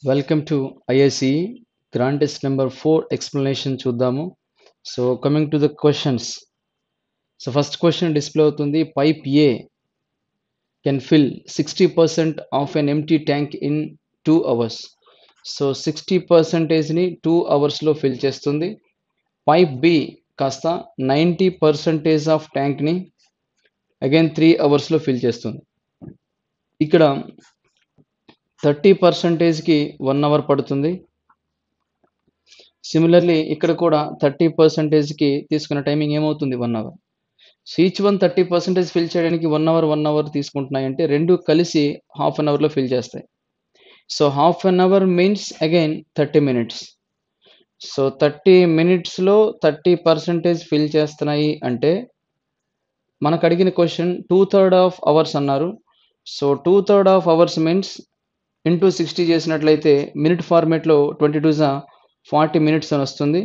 Welcome to IICE Grand Test number 4 explanation చూద్దాము. So coming to the questions. So first question display అవుతుంది. Pipe A can fill 60% of an empty tank in 2 hours. So 60% ని 2 hours లో fill చేస్తుంది. Pipe B కాస్త 90% of tank ని again 3 hours లో fill చేస్తుంది. ఇక్కడ 30%కి 1 hour పడుతుంది. సిమిలర్లీ ఇక్కడ కూడా 30%కి తీసుకున్న టైమింగ్ ఏమవుతుంది 1 hour. So each one 30% fill చేయడానికి 1 అవర్ తీసుకుంటున్నాయంటే రెండు కలిసి హాఫ్ అన్ అవర్లో ఫిల్ చేస్తాయి. So half an hour means again 30 minutes. So 30 మినిట్స్లో 30% ఫిల్ చేస్తున్నాయి అంటే మనకు అడిగిన క్వశ్చన్ 2/3 ఆఫ్ అవర్స్ అన్నారు. So 2/3 of hours means into 60 చేసినట్లయితే మినిట్ ఫార్మేట్లో 22 40 మినిట్స్ అని వస్తుంది.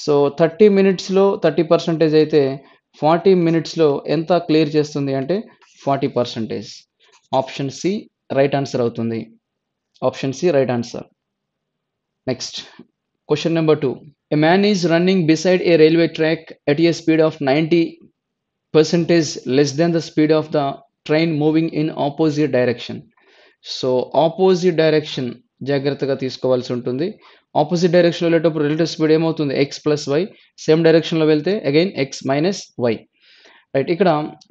సో 30 మినిట్స్లో 30% అయితే 40 మినిట్స్లో ఎంత క్లియర్ చేస్తుంది అంటే 40%. ఆప్షన్ సి రైట్ ఆన్సర్ అవుతుంది. Option C right answer. Next question number 2. A man is running beside a railway track at a speed of 90% less than the speed of the train moving in opposite direction. So opposite direction జాగ్రత్తగా తీసుకోవాల్సి ఉంటుంది. Opposite డైరెక్షన్లో వెళ్ళేటప్పుడు relative speed ఏమవుతుంది x plus y. Same డైరెక్షన్లో వెళ్తే again x minus y. Right, ఇక్కడ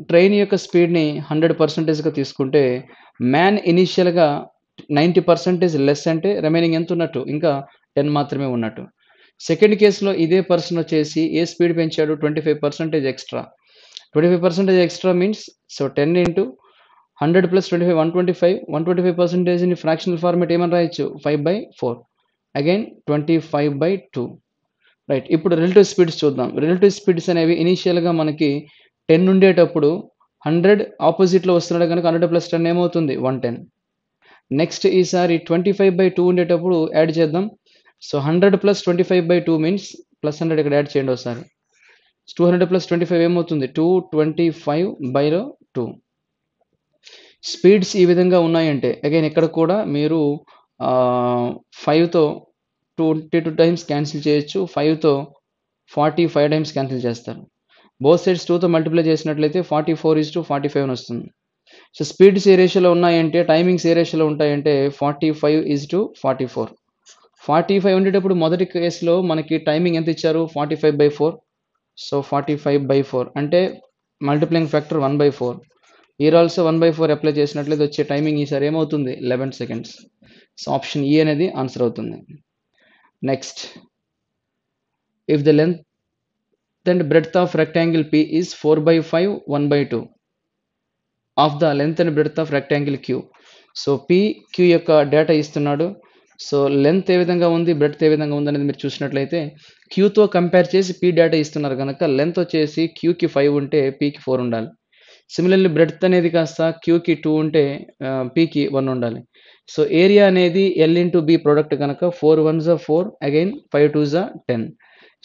train యొక్క స్పీడ్ని 100%గా తీసుకుంటే మ్యాన్ ఇనీషియల్గా 90% లెస్ అంటే రిమైనింగ్ ఎంత ఉన్నట్టు ఇంకా 10 మాత్రమే ఉన్నట్టు. సెకండ్ కేసులో ఇదే పర్సన్ వచ్చేసి ఏ స్పీడ్ పెంచాడు 25% extra. 25% extra means so 10 into 100 plus 25 125. 125%ని ఫ్రాక్షనల్ ఫార్మేట్ ఏమని రాయొచ్చు 5/4. అగైన్ 25/2. రైట్, ఇప్పుడు రిలేటివ్ స్పీడ్స్ చూద్దాం. రిలేటివ్ స్పీడ్స్ అనేవి ఇనీషియల్గా మనకి 10 ఉండేటప్పుడు 100 ఆపోజిట్లో వస్తున్నాడు కనుక 100 ప్లస్ 10 ఏమవుతుంది 110. నెక్స్ట్ ఈసారి 25/2 ఉండేటప్పుడు యాడ్ చేద్దాం. సో 100 ప్లస్ 25/2 మీన్స్ ప్లస్ 100 ఇక్కడ యాడ్ చేయండి ఒకసారి. 200 ప్లస్ 25 ఏమవుతుంది 225/2. స్పీడ్స్ ఈ విధంగా ఉన్నాయంటే అగైన్ ఇక్కడ కూడా మీరు 5తో 22 టైమ్స్ క్యాన్సిల్ చేయొచ్చు. 5తో 45 టైమ్స్ క్యాన్సిల్ చేస్తారు. బోత్ సైడ్స్ 2తో మల్టిప్లై చేసినట్లయితే 44:45 అని వస్తుంది. సో స్పీడ్స్ ఏ రేషియోలో ఉన్నాయంటే టైమింగ్స్ ఏ రేషియోలో ఉంటాయంటే 45:44. 45 ఉండేటప్పుడు మొదటి కేసులో మనకి టైమింగ్ ఎంత ఇచ్చారు 45/4. సో 45/4 అంటే multiplying factor 1/4. Year also 1/4 apply చేసినట్లయితే వచ్చే టైమింగ్ ఈసారి ఏమవుతుంది 11 seconds. సో ఆప్షన్ ఈ అనేది ఆన్సర్ అవుతుంది. Next, if the length and breadth of rectangle P is 4/5 1/2 of the length and breadth of rectangle Q. So PQ యొక్క data ఇస్తున్నాడు. So length A విధంగా ఉంది బ్రెడ్త్ ఏ విధంగా ఉంది అనేది మీరు చూసినట్లయితే Qతో కంపేర్ చేసి P డేటా ఇస్తున్నారు కనుక లెంత్ వచ్చేసి Qకి 5 ఉంటే Pకి 4 ఉండాలి. సిమిలర్లీ బ్రెడ్త్ అనేది కాస్త Qకి 2 ఉంటే Pకి 1 ఉండాలి. సో ఏరియా అనేది L ఇంటూ B ప్రోడక్ట్ కనుక 4 1s 4 అగైన్ 5 2s 10.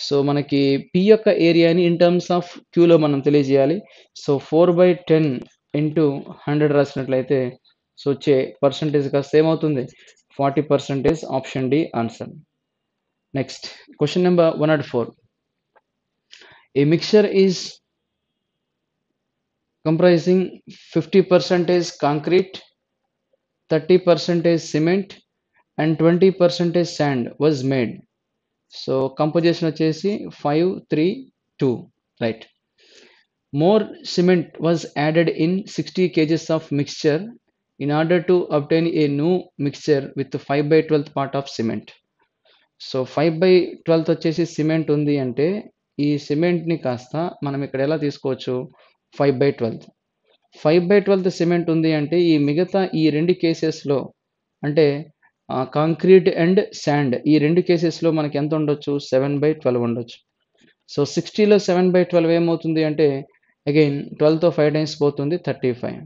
సో మనకి P యొక్క ఏరియాని ఇన్ టర్మ్స్ ఆఫ్ Qలో మనం తెలియజేయాలి. సో 4/10 ఇంటూ 100 రాసినట్లయితే సో వచ్చే పర్సంటేజ్ కాస్త ఏమవుతుంది 40%. Option D answer. Next question number 104. A mixture is comprising 50% concrete, 30% cement and 20% sand was made. So composition వచ్చేసి 5 3 2. Right. More cement was added in 60 kgs of mixture in order to obtain a new mixture with 5/12 part of cement. So 5/12 వచ్చేసి cement ఉంది అంటే ఈ సిమెంట్ని కాస్త మనం ఇక్కడ ఎలా తీసుకోవచ్చు 5/12. 5/12 సిమెంట్ ఉంది అంటే ఈ మిగతా ఈ రెండు కేసెస్లో అంటే కాంక్రీట్ అండ్ శాండ్ ఈ రెండు కేసెస్లో మనకి ఎంత ఉండొచ్చు 7/12 ఉండొచ్చు. సో 60లో 7/12 ఏమవుతుంది అంటే అగైన్ 12తో 5 టైమ్స్ పోతుంది 35.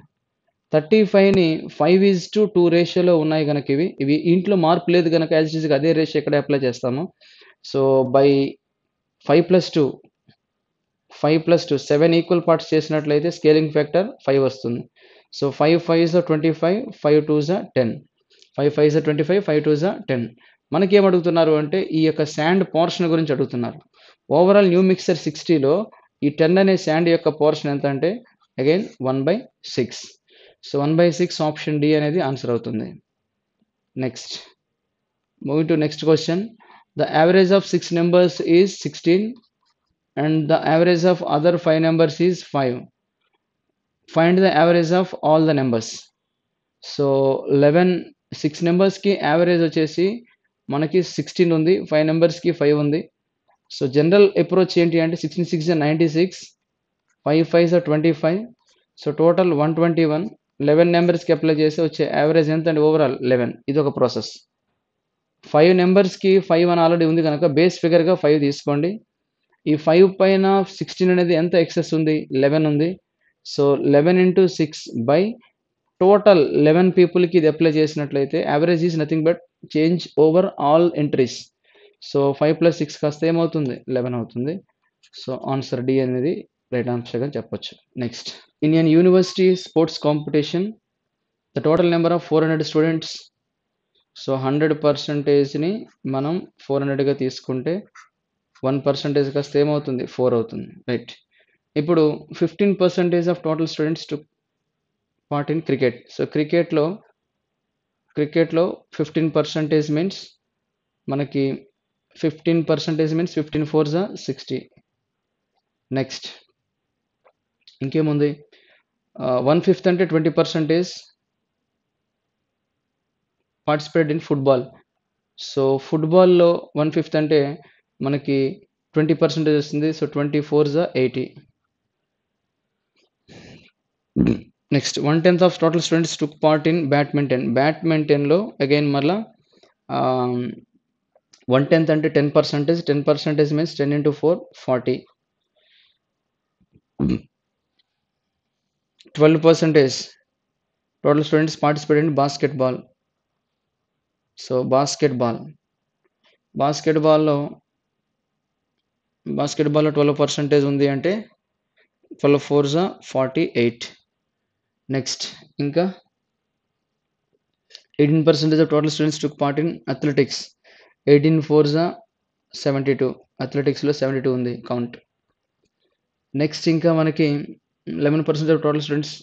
35ని 5:2 రేషియోలో ఉన్నాయి కనుక ఇవి ఇంట్లో మార్పు లేదు కనుక యాజ్ ఇట్ ఈస్గా అదే రేషియో ఇక్కడ అప్లై చేస్తాము. సో బై 5+2 7 ఈక్వల్ పార్ట్స్ చేసినట్లయితే స్కేలింగ్ ఫ్యాక్టర్ 5 వస్తుంది. So 5 5s 25 5 2s 10. 5 5 25, 5 2 10. మనకి ఏం అడుగుతున్నారు అంటే ఈ యొక్క శాండ్ పోర్షన్ గురించి అడుగుతున్నారు. ఓవరాల్ న్యూ మిక్సర్ 60లో ఈ 10 అనే శాండ్ యొక్క పోర్షన్ ఎంత అంటే అగైన్ 1/6. సో 1/6 ఆప్షన్ డి అనేది ఆన్సర్ అవుతుంది. Next moving to next question. The average of 6 numbers is 16 and the average of other 5 numbers is 5. Find the average of all the numbers. So 6 నెంబర్స్కి average వచ్చేసి మనకి 16 ఉంది, 5 నెంబర్స్కి 5 ఉంది. So general approach ఏంటి అంటే 16 6 96, 5 5 25, సో టోటల్ 121. 11 నెంబర్స్కి apply చేస్తే వచ్చే యావరేజ్ ఎంత అంటే ఓవరాల్ 11. ఇది ఒక ప్రాసెస్. 5 నెంబర్స్కి 5 అని ఆల్రెడీ ఉంది కనుక బేస్ ఫిగర్గా 5 తీసుకోండి. ఈ 5 పైన 16 అనేది ఎంత ఎక్సెస్ ఉంది, 11 ఉంది. సో 11 into 6 by టోటల్ 11 పీపుల్కి ఇది అప్లై చేసినట్లయితే average is nothing but change over all entries. So 5 + 6 కాస్త ఏమవుతుంది, 11 అవుతుంది. సో ఆన్సర్ డి అనేది రైట్ ఆన్సర్గా చెప్పొచ్చు. Next, in N university sports competition the total number of 400 students. So 100%ని మనం 400గా తీసుకుంటే 1% కాస్త ఏమవుతుంది, 4 అవుతుంది. రైట్. ఇప్పుడు 15% of total students to part in cricket. So క్రికెట్లో 15% మీన్స్ మనకి 15% మీన్స్ 15 4 60. నెక్స్ట్ ఇంకేముంది, 1/5 అంటే 20% పార్టిసిపేట్ ఇన్ ఫుట్బాల్. సో ఫుట్బాల్లో 1/5 అంటే మనకి 20% వస్తుంది. So 20 4 80. Next 1/10 of total students took part in badminton. బ్యాడ్మింటన్లో అగైన్ మళ్ళా 1/10 అంటే 10%. 10% means 10 into 4 40. 12% total students participate in basketball. So బాస్కెట్బాల్లో 12% ఉంది అంటే 12 4 48. నెక్స్ట్ ఇంకా 18% of total students took part in athletics. 18 4 72. అథ్లెటిక్స్లో 72 ఉంది కౌంట్. నెక్స్ట్ ఇంకా మనకి 11% of total students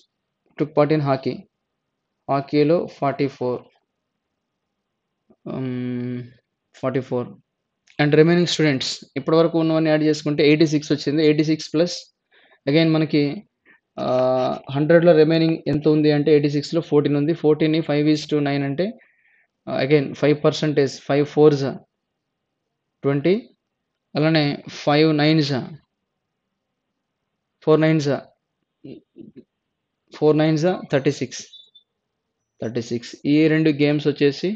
took part in hockey. హాకీలో 44. అండ్ రిమైనింగ్ స్టూడెంట్స్ ఇప్పటి వరకు ఉన్నవన్నీ యాడ్ చేసుకుంటే 86 వచ్చింది. 86 ప్లస్ అగైన్ మనకి 100లో రిమైనింగ్ ఎంత ఉంది అంటే 86లో 14 ఉంది. 14ని 5:9 అంటే అగైన్ 5%. 5 4 20. అలానే 5 9 4 9 36. ఈ రెండు గేమ్స్ వచ్చేసి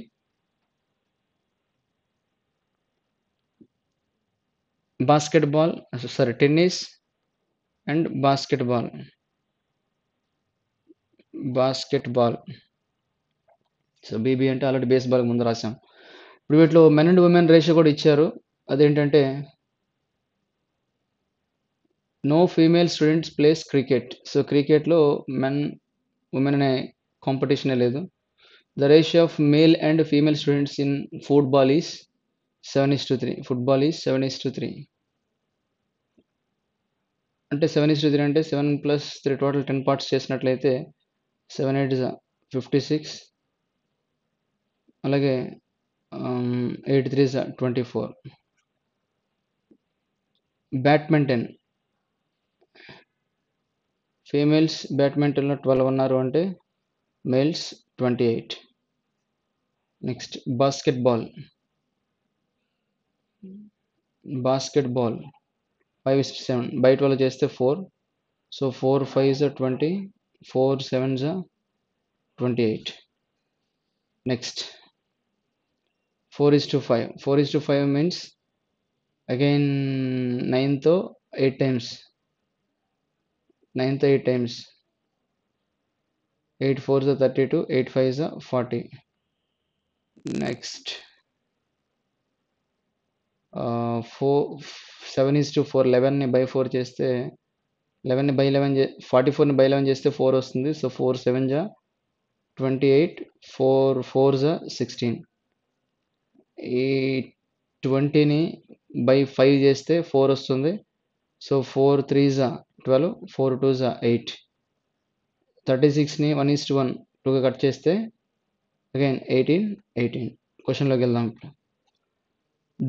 tennis and basketball. So BB అంటే ఆల్రెడీ బేస్బాల్ ముందు రాసాం. ఇప్పుడు వీటిలో మెన్ అండ్ ఉమెన్ రేషియో కూడా ఇచ్చారు. అదేంటంటే no female students plays cricket. So క్రికెట్లో మెన్ ఉమెన్ అనే కాంపిటీషనే లేదు. The ratio of male and female students in football is 7:3. Football is 7:3. అంటే 7:3 అంటే 7 + 3 టోటల్ 10 పార్ట్స్ చేసినట్లయితే 7 8 56. అలాగే 8 3 24. బ్యాడ్మింటన్ ఫీమేల్స్ బ్యాడ్మింటన్లో 12 ఉన్నారు అంటే మేల్స్ 28. Next basketball 5:7. బయట వాళ్ళు చేస్తే 4. సో 4 5 20, 4 7 28. నెక్స్ట్ 4:5. 4:5 మీన్స్ అగైన్ 9తో 8 times. 8 4 32, 8 5 40. నెక్స్ట్ 7:4. 11ని by 4 చేస్తే 11ని by 11 44ని by 11 చేస్తే 4 వస్తుంది. So 4 7 28, 4 4s 16. ఈ 20ని బై 5 చేస్తే 4 వస్తుంది. So 4 3s 12, 4 2s 8. 36ని 1:1 2గా కట్ చేస్తే అగైన్ 18 18. క్వశ్చన్లోకి వెళ్దాం ఇప్పుడు.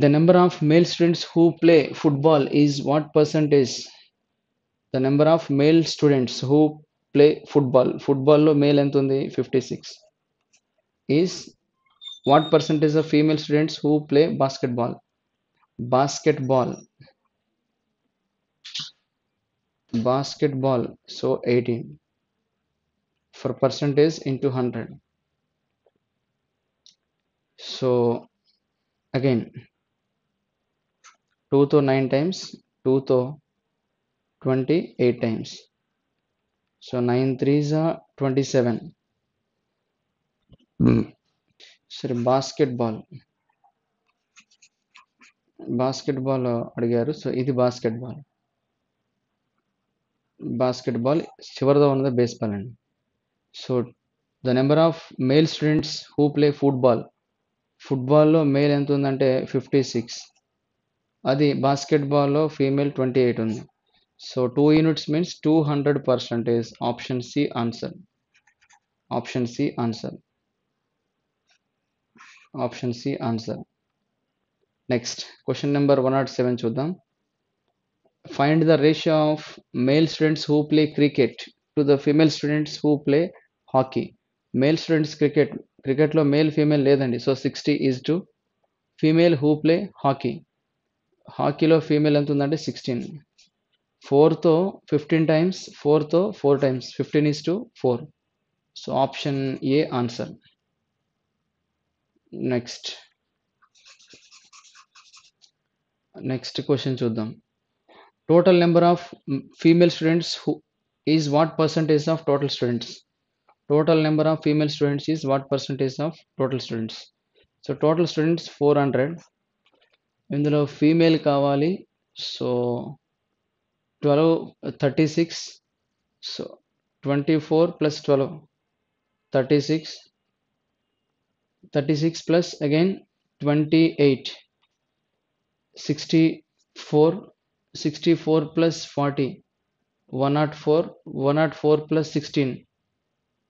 The number of male students who play football is what percentage? The number of male students who play football. Football లో male ఎంత ఉంది? 56. Is what percentage of female students who play basketball? Basketball. Basketball. So 18. For percentage into 100. So again 2 తో 9 times, 2 తో 28 times. So 9 3s 27. సరే basketball అడిగారు. So ఇది basketball చివరిలో ఉన్నది బేస్బాల్ అండి. So the number of male students who play ఫుట్బాల్లో male ఎంత ఉందంటే 56. అది బాస్కెట్బాల్లో ఫీమేల్ 28 ఉంది. So 2 units means 200%. Option C answer. Next question number 107 చూద్దాం. Find the ratio of male students who play cricket to the female students who play hockey. Male students క్రికెట్లో male female లేదండి. So 60 is to female who play హాకీలో female ఎంత ఉందంటే 16. 4తో 15 times, 4తో 4 times, 15 is to 4. So option A answer. Next question చూద్దాం. Total number of female students who is what percentage of total students? Total number of female students is what percentage of total students? So total students 400. ఇందులో female కావాలి. So 12 36. So 24 plus 12 36. 36 plus again 28 64. 64 plus 40 104. 104 plus 16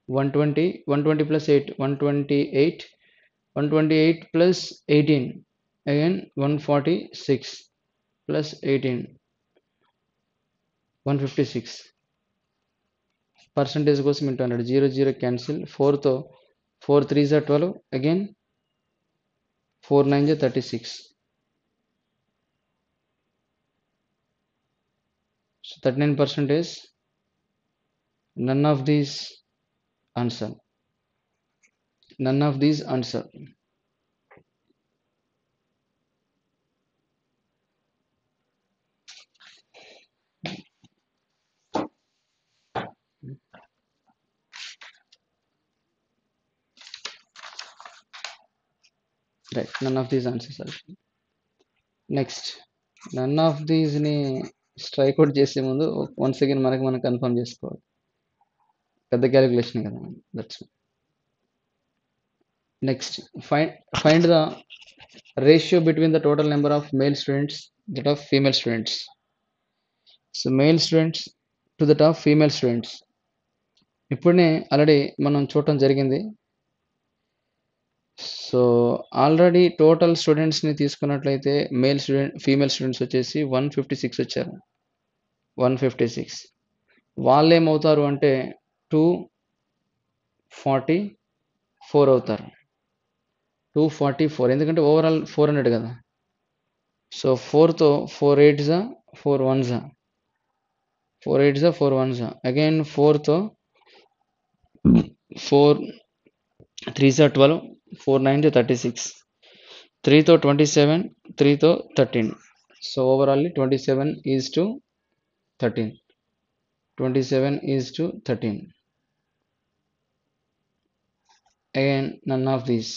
120. 120 plus 8 128. 128 plus 18 again 146 plus 18 156. Percentage కోసం into 100. 0 0 cancel. 4తో 4 3s 12 again 4 9s 36. So 39%. None of these answer. Right, none of these answers are. Next, none of these ని strike out చేసే ముందు once again మనం confirm చేసుకోవాలి. పెద్ద calculation కదా. That's next. Find the ratio between the total number of male students that of female students. So male students to that of female students. ఇప్పుడే already మనం చూడటం జరిగింది. సో ఆల్రెడీ టోటల్ స్టూడెంట్స్ని తీసుకున్నట్లయితే ఫీమేల్ స్టూడెంట్స్ వచ్చేసి 156 వచ్చారు. 156. వాళ్ళు ఏమవుతారు అంటే 244 అవుతారు. 244 ఎందుకంటే ఓవరాల్ 400 కదా. సో 4తో 4 8s 4 1s 4 8s 4 1s అగైన్ 4తో 4 3s 12 4 9s 36. 3తో 27, 3తో 13. సో ఓవరాల్లీ 27 is to 13. 27 is to 13. Again, none of these.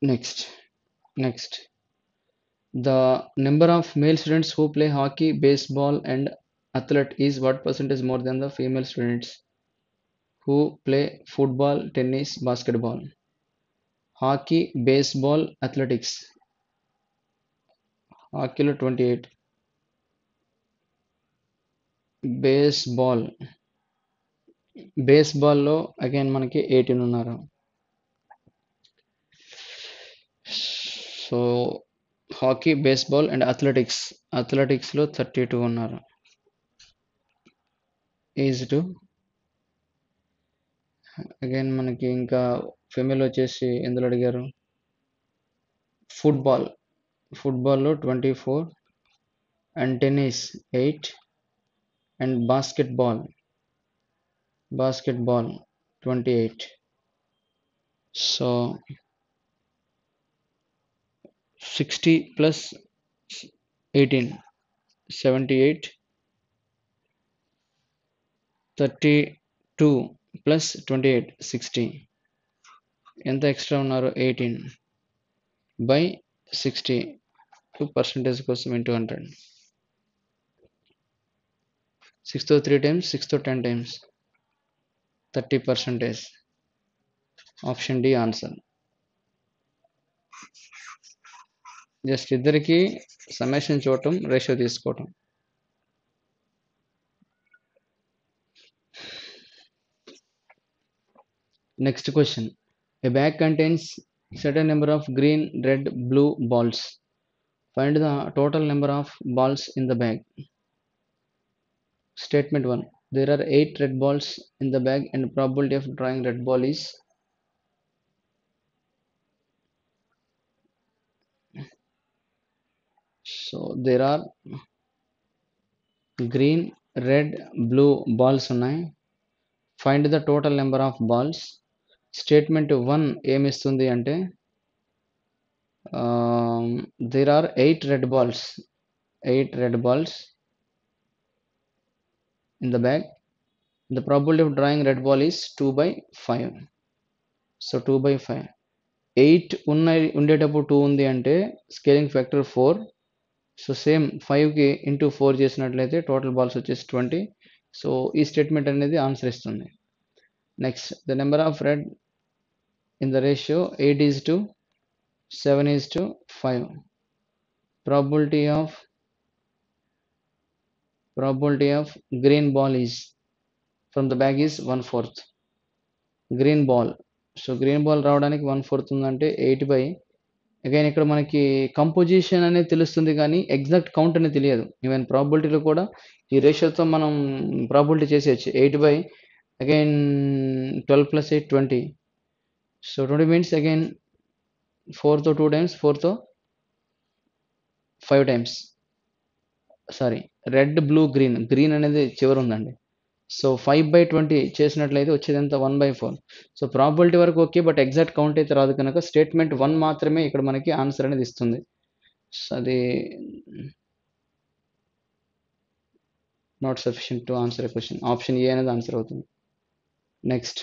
Next. The number of male students who play hockey, baseball and athlete is what percentage more than the female students? who play football, tennis, basketball, hockey, baseball, athletics. హాకీలో 28, baseball బేస్బాల్లో again మనకి 18 ఉన్నారు. So hockey, baseball and అథ్లెటిక్స్లో 32 ఉన్నారు. Age to again మనకి ఇంకా ఫెమిల్ వచ్చేసి ఎందులో అడిగారు, ఫుట్బాల్లో 24 and tennis 8 and basketball 28. So 60 plus 18 78, 32 plus 28 60. ఎంత ఎక్స్ట్రా ఉన్నారు, 18 by 60 పర్సంటేజ్ కోసం ఇంటూ 100. 6తో 3 times, 6తో 10 times 30%. Option D answer. Just ఇద్దరికి సమ్మేషన్ చూడటం, రేషియో తీసుకోవటం. Next question. A bag contains certain number of green, red, blue balls. Find the total number of balls in the bag. Statement 1. There are 8 red balls in the bag and probability of drawing red ball is. So there are green, red, blue balls ఉన్నాయి. Find the total number of balls. Statement 1 ఏమిస్తుంది అంటే there are 8 red balls in the bag. The probability of drawing red ball is 2/5. So 2/5. 8 ఉండేటప్పుడు 2 ఉంది అంటే scaling factor 4. So same 5కి into 4 చేసినట్లయితే total balls వచ్చేసి 20. So ఈ statement అనేది answer ఇస్తుంది. Next, the number of red in the ratio 8:7:5. Probability of green ball is from the bag is 1/4. Green ball, so green ball రావడానికి 1/4 ఉందంటే 8 by, again ఇక్కడ మనకి కంపోజిషన్ అనేది తెలుస్తుంది కానీ ఎగ్జాక్ట్ కౌంట్ అనేది తెలియదు. ఈవెన్ ప్రాబిలిటీలో కూడా ఈ రేషియోతో మనం ప్రాబిలిటీ చేసేయచ్చు. 8 by again 12 + 8 20. So 20 means again 4తో 2 times, 4తో 5 times. Sorry, red, blue, green అనేది చివరి ఉందండి. సో 5/20 చేసినట్లయితే వచ్చేది ఎంత, 1/4. సో ప్రాబిలిటీ వరకు ఓకే, బట్ ఎగ్జాక్ట్ కౌంట్ అయితే రాదు కనుక స్టేట్మెంట్ 1 మాత్రమే ఇక్కడ మనకి ఆన్సర్ అనేది ఇస్తుంది. సో అది not sufficient to answer a question. Option A అనేది ఆన్సర్ అవుతుంది. Next,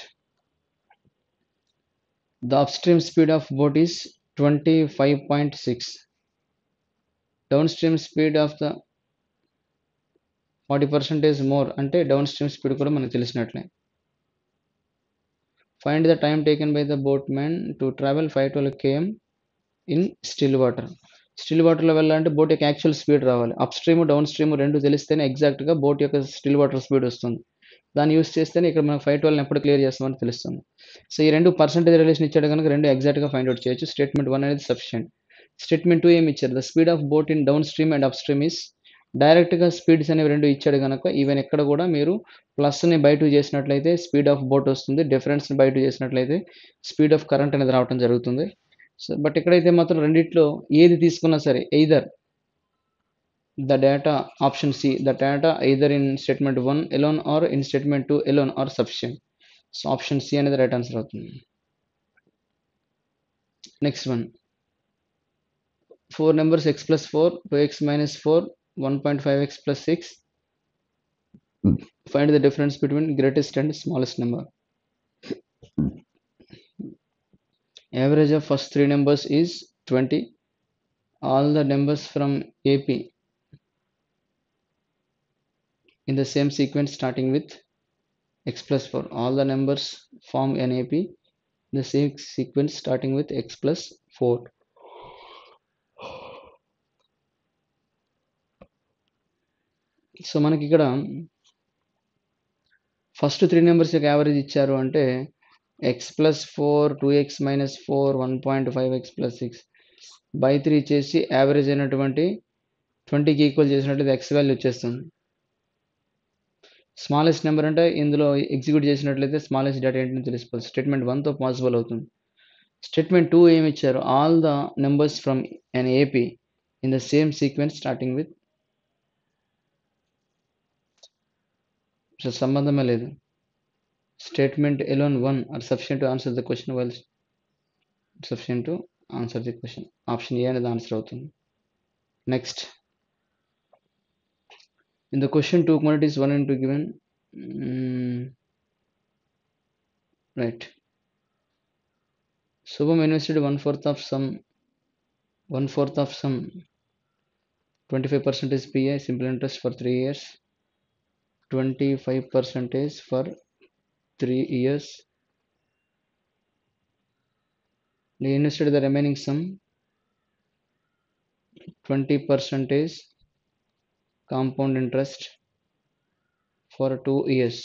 the upstream speed of boat is 25.6. Downstream speed of the 40% more అంటే డౌన్ స్ట్రీమ్ స్పీడ్ కూడా మనకు తెలిసినట్లే. Find the time taken by the boat man to travel 512 km in still water. Still వాటర్లో వెళ్ళాలంటే boat యొక్క actual speed రావాలి. Upstream, downstream రెండు తెలిస్తేనే ఎగ్జాక్ట్గా బోట్ యొక్క స్టిల్ వాటర్ స్పీడ్ వస్తుంది. దాన్ని యూస్ చేస్తేనే ఇక్కడ మనం 512 ఎప్పుడు క్లియర్ చేస్తామని తెలుస్తుంది. సో ఈ రెండు పర్సెంటేజ్ రిలేషన్ ఇచ్చాడు కనుక రెండు ఎగ్జాక్ట్గా ఫైండ్ అవుట్ చేయొచ్చు. స్టేట్మెంట్ 1 అనేది సఫిషియెంట్. స్టేట్మెంట్ 2 ఏమి ఇచ్చారు, the speed of boat in down stream and up stream is. డైరెక్ట్గా స్పీడ్స్ అనేవి రెండు ఇచ్చాడు కనుక ఈవెన్ ఎక్కడ కూడా మీరు ప్లస్ని బై 2 చేసినట్లయితే స్పీడ్ ఆఫ్ బోట్ వస్తుంది, డిఫరెన్స్ని బై 2 చేసినట్లయితే స్పీడ్ ఆఫ్ కరెంట్ అనేది రావడం జరుగుతుంది. సో బట్ ఇక్కడైతే మాత్రం రెండిట్లో ఏది తీసుకున్నా సరే, either the data, option C, the data either in statement 1 alone or in statement 2 alone or sufficient. So option C అనేది రైట్ ఆన్సర్ అవుతుంది. Next one, 4 numbers x plus 4, 2x minus 4, 1.5x plus 6. Find the difference between greatest and smallest number. Average of first 3 numbers is 20. All the numbers from AP in the same sequence starting with x plus 4. All the numbers form an AP in the same sequence starting with x plus 4. So మనకి ఇక్కడ first 3 numbers యొక్క average ఇచ్చారు అంటే x plus 4, 2x minus 4, 1.5x plus 6 by 3 చేసి average అయినటువంటి 20కి equal చేసినట్లయితే x value వచ్చేస్తుంది. స్మాలెస్ట్ నెంబర్ అంటే ఇందులో ఎగ్జిక్యూట్ చేసినట్లయితే స్మాలెస్ట్ డేటా ఏంటని తెలుసుకోవాలి. స్టేట్మెంట్ 1తో పాసిబుల్ అవుతుంది. స్టేట్మెంట్ 2 ఏమి ఇచ్చారు? All the numbers from an AP in the same sequence starting with. So సంబంధమే లేదు. Statement alone 1 are sufficient to answer the question, while sufficient to answer the question. Option A అనేది answer అవుతుంది. Next, in the question 2 quantities 1 and 2 given. Right. Shubham invested one fourth of some 25% PI simple interest for 3 years, 25% for 3 years. They invested the remaining sum 20% compound interest for 2 years.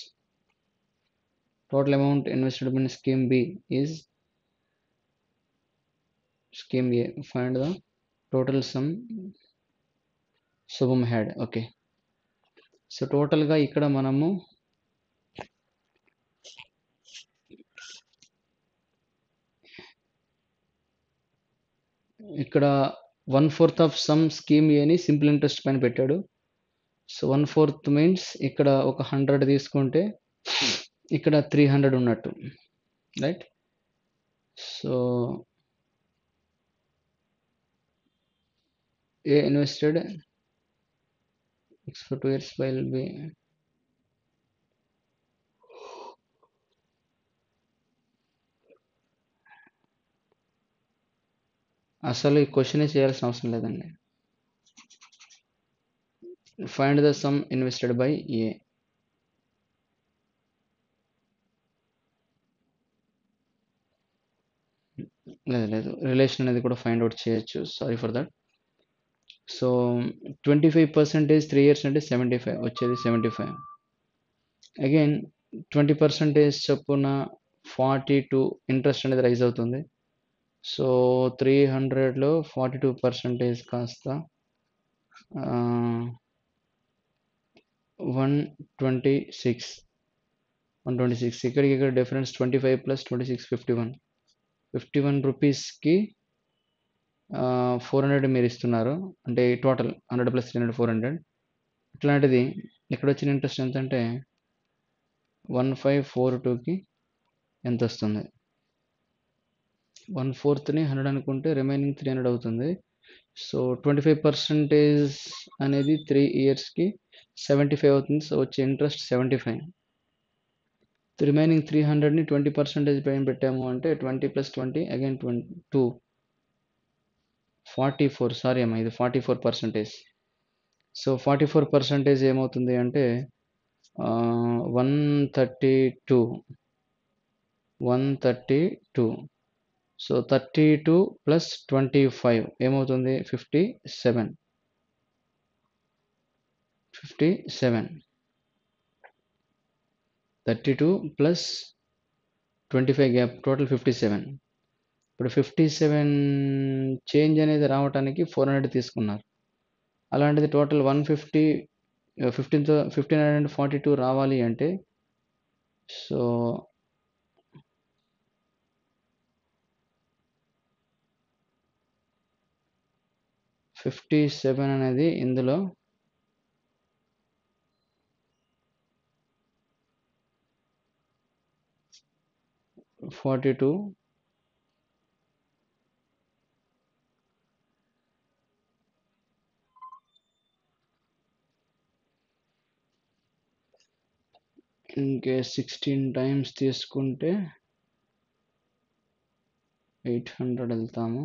Total amount invested in scheme B is scheme A. Find the total sum Shubham had. Okay. So టోటల్గా ఇక్కడ మనము ఇక్కడ 1/4 of some scheme ఏని simple interest పైన పెట్టాడు. So 1/4 means ఇక్కడ ఒక 100 తీసుకుంటే ఇక్కడ 300 ఉన్నట్టు, right? So A invested for 2 years will be అసలు ఈ క్వశ్చన్ చేయాల్సిన అవసరం లేదండి. Find the sum invested by A. లేదు, రిలేషన్ అనేది కూడా ఫైండ్ అవుట్ చేయొచ్చు. Sorry for that. So 25% 3 years అంటే 75 వచ్చేది 75. అగైన్ 20% చొప్పున 42 ఇంట్రెస్ట్ అనేది రైజ్ అవుతుంది. సో 300లో 42% కాస్త 126. ఇక్కడికి ఇక్కడ డిఫరెన్స్ 25 + 26 51 రూపీస్కి 400 మీరు ఇస్తున్నారు. అంటే టోటల్ 100 + 300 400. ఇట్లాంటిది ఇక్కడ వచ్చిన ఇంట్రెస్ట్ ఎంత అంటే 1542కి ఎంత వస్తుంది? 1/4ని 100 అనుకుంటే రిమైనింగ్ 300 అవుతుంది. సో 25% అనేది 3 ఇయర్స్కి 75 అవుతుంది. సో వచ్చే ఇంట్రెస్ట్ 75. రిమైనింగ్ 300ని 20% పైన పెట్టాము అంటే 20 + 20 అగైన్ 2 44. సారీ అమ్మా, ఇది 44%. సో 44% ఏమవుతుంది అంటే 132. సో 32 + 25 ఏమవుతుంది? 57. 32 + 25 గ్యాప్ టోటల్ 57. ఇప్పుడు 57 చేంజ్ అనేది రావడానికి 400 తీసుకున్నారు. అలాంటిది టోటల్ 1542 రావాలి అంటే సో 57 అనేది ఇందులో 42 ఇంకే 16 టైమ్స్ తీసుకుంటే 800 వెళ్తాము.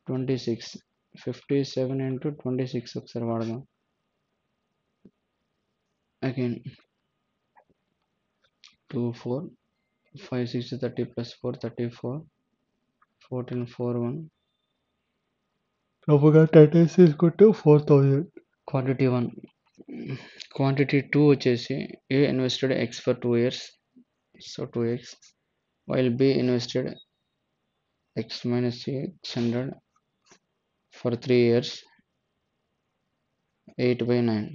26. 57 × 26 ఒకసారి వాడదాం. అగైన్ 2 4 5 6 30 plus 4 34 14 4 1 తప్పుగా 30 తీసుకుంటే 4000. Quantity 1. Quantity 2 వచ్చేసి A invested X for 2 years, so 2x, while B invested X minus 600 for 3 years, 8 by 9.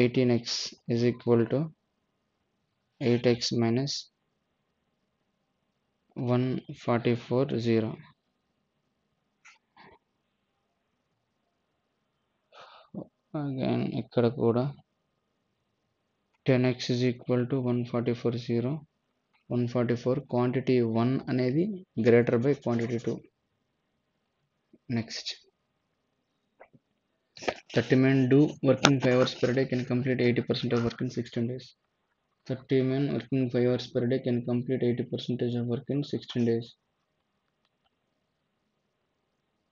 18x is equal to 8x minus 144 0. Again ఇక్కడ కూడా 10x is equal to 144 0. 144 quantity 1 అనేది greater by quantity 2. Next, 30 men do working 5 hours per day can complete 80% of work in 16 days. 30 men working 5 hours per day can complete 80% of work in 16 days.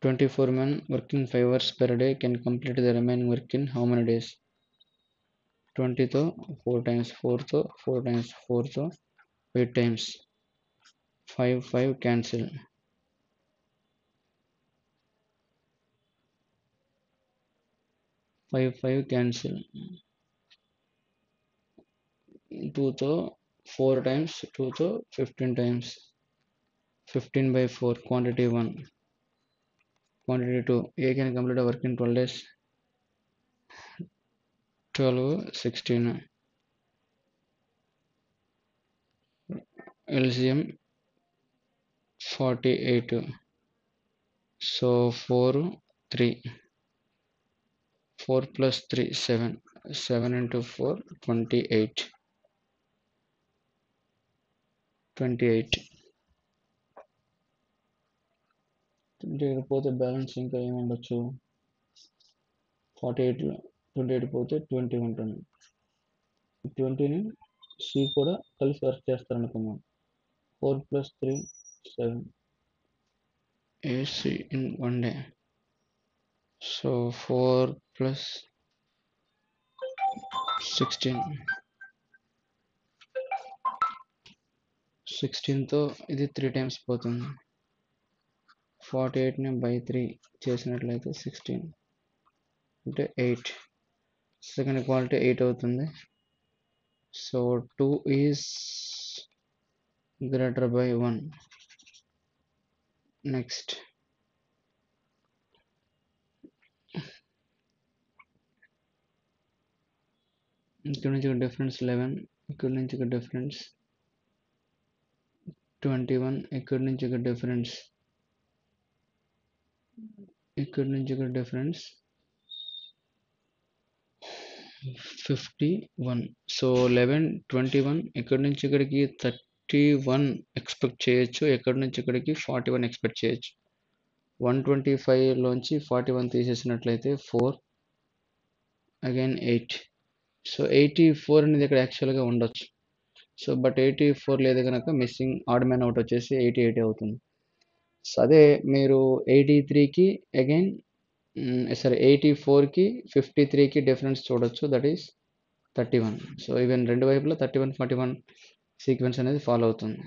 24 men working 5 hours per day can complete the remaining work in how many days? 20 తో 4 times 4 తో 4 times 4 తో 8 times 5 5 cancel. 5 5 cancel. 2 తో 4 times 2 తో 15 times 15 by 4 quantity 1. Quantity 2, A can complete a work in 12 days. 12 16. LCM 48. So 4 3 4 plus 3 7. 7 into 4 28. 28 పోతే balance ఇంకా ఏముండొచ్చు? 48లో 28 పోతే 20 ఉంటుంది. 20ని C కూడా కలిసి work చేస్తారనుకున్నాం. 4 plus 3 7. AC in 1 day. So 4 plus 16. 16తో ఇది 3 times పోతుంది. 48ని by 3 చేసినట్లయితే 16 అంటే 8. సెకండ్ క్వాలిటీ 8 అవుతుంది. So 2 is greater by 1. Next, ఇక్కడ నుంచి ఒక డిఫరెన్స్ 11, ఇక్కడ నుంచి ఒక డిఫరెన్స్ 21, ఇక్కడ నుంచి ఒక డిఫరెన్స్, ఇక్కడ నుంచి ఒక డిఫరెన్స్ 51. సో 11 21, ఇక్కడ నుంచి ఇక్కడికి 31 ఎక్స్పెక్ట్ చేయొచ్చు, ఎక్కడి నుంచి ఇక్కడికి 41 ఎక్స్పెక్ట్ చేయొచ్చు. 125లోంచి 41 తీసేసినట్లయితే 4, అగైన్ 8. సో 84 అనేది ఇక్కడ యాక్చువల్గా ఉండొచ్చు. సో బట్ 84 లేదు కనుక మిస్సింగ్ ఆడ్ మ్యాన్ అవుట్ వచ్చేసి 88 అవుతుంది. సో అదే మీరు 83కి అగైన్ 84కి 53కి డిఫరెన్స్ చూడొచ్చు, దట్ ఈస్ 31. సో ఈవెన్ రెండు వైపులా 31 41 సీక్వెన్స్ అనేది ఫాలో అవుతుంది.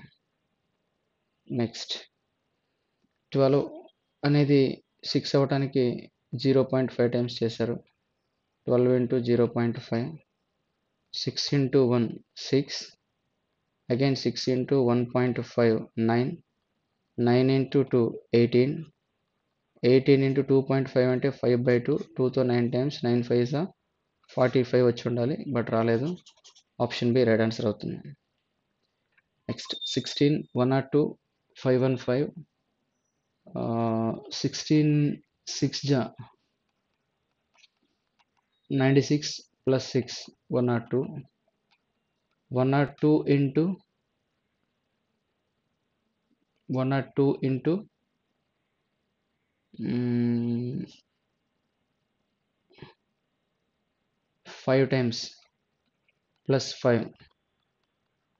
నెక్స్ట్, 12 అనేది 6 అవ్వటానికి 0.5 టైమ్స్ చేశారు. 12 into 0.5, 6 into 1 6, again 6 into 1.5 9, 9 into 2 18, 18 into 2.5 అంటే 5/2, 2తో 9 times 9 5 45 వచ్చి ఉండాలి, బట్ రాలేదు. ఆప్షన్ బి రైట్ ఆన్సర్ అవుతుంది. నెక్స్ట్ 16 102 515, 16 6 జా 96 plus 6 102, 102 into 5 times plus 5,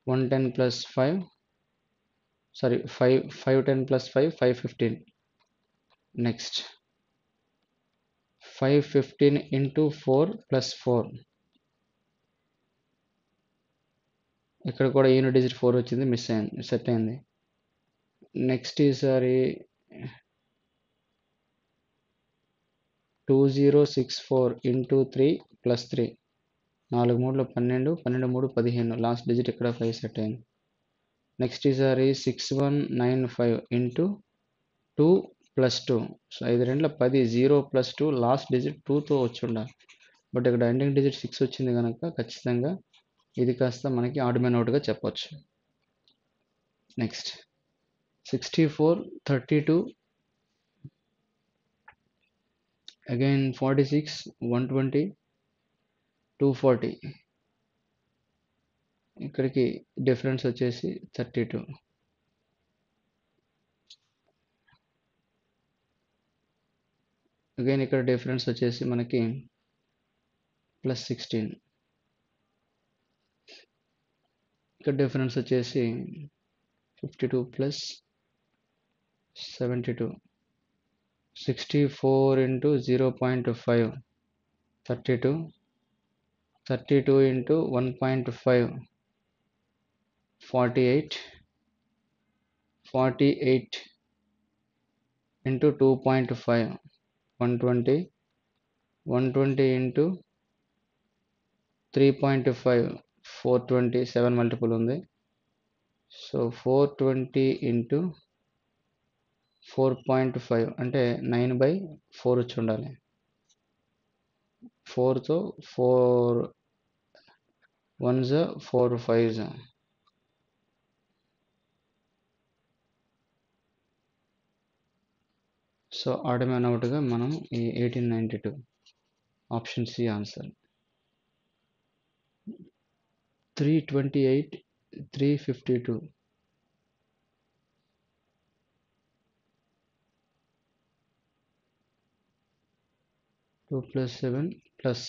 110 plus 5, sorry 510 plus 5 515. Next, 515 into 4 plus 4, ఇక్కడ కూడా యూనిట్ డిజిట్ 4 వచ్చింది, మిస్ అయింది, సెట్ అయింది. నెక్స్ట్ ఈసారి 2064 ఇంటూ 3 ప్లస్ 3, 4 3 12, 12 3 15, లాస్ట్ డిజిట్ ఇక్కడ 5 సెట్ అయింది. నెక్స్ట్ ఈసారి 6195 into 2 plus 2, so 5 2 10, 0 plus 2, last digit 2తో వచ్చి ఉండాలి. బట్ ఇక్కడ ఎండింగ్ డిజిట్ 6 వచ్చింది కనుక ఖచ్చితంగా ఇది కాస్త మనకి ఆడ్ మ్యాన్ అవుట్గా చెప్పొచ్చు. నెక్స్ట్ 64 32 అగైన్ 46 120 240, ఇక్కడికి డిఫరెన్స్ వచ్చేసి 32. అగైన్ ఇక్కడ డిఫరెన్స్ వచ్చేసి మనకి ప్లస్ 16, ఇక్కడ డిఫరెన్స్ వచ్చేసి 52 plus 72. 64 into 0.5 32, 32 into 1.5 48, 48 into 2.5 120, 120 into 3.5 420, 7 multiple ఉంది. సో 420 ఇంటూ 4.5 అంటే 9/4 వచ్చి ఉండాలి. 4తో 4 1s 4 5s. So odd man అవుట్గా మనం ఈ 1892 option C answer. 328 352, 2 plus 7 plus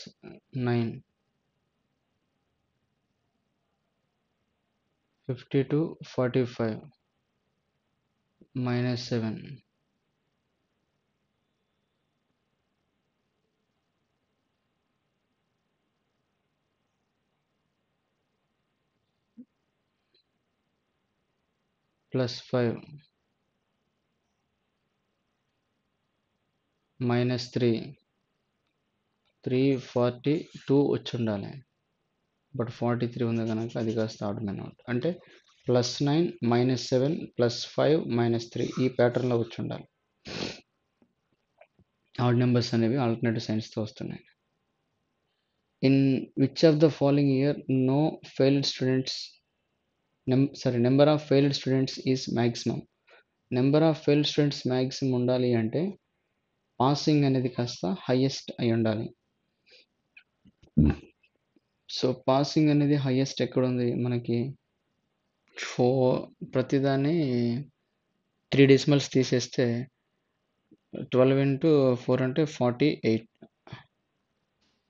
9, 52 45 minus 7, plus 5 minus 3, 342 వచ్చి ఉండాలి. బట్ 43 ఉంది కనుక అది కాస్త ఆడ్ మ్యాన్ అవుట్. అంటే +9 -7 +5 -3 ఈ ప్యాటర్న్లో వచ్చి ఉండాలి. ఆడ్ నెంబర్స్ అనేవి ఆల్టర్నేటివ్ సైన్స్తో వస్తున్నాయి. In which of the following year no failed students number of failed students is maximum. Number of failed students maximum ఉండాలి అంటే పాసింగ్ అనేది కాస్త హైయెస్ట్ అయి ఉండాలి. సో పాసింగ్ అనేది హైయెస్ట్ ఎక్కడ ఉంది మనకి, ప్రతిదాన్ని 3 డెసిమల్స్ తీసేస్తే 12 ఇంటూ 4 అంటే 48,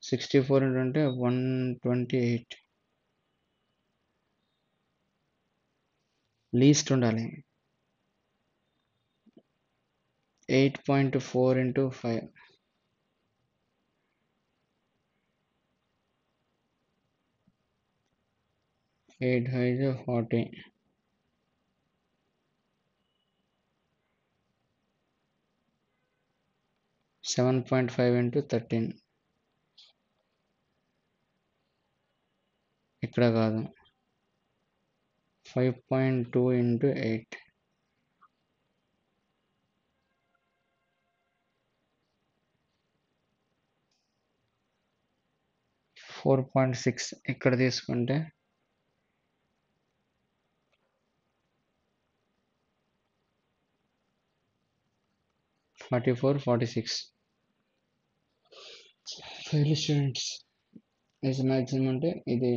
64 అంటే 128, లీస్ట్ ఉండాలి. 8.4 ఇంటూ 5, 8 5 40, 7.5 ఇంటూ 13, ఇక్కడ కాదు, 5.2 ఇంటూ 8, 4.6 ఇక్కడ తీసుకుంటే 44 46. ఫెయిల్ స్టూడెంట్స్ ఈజ్ మ్యాక్సిమం అంటే ఇది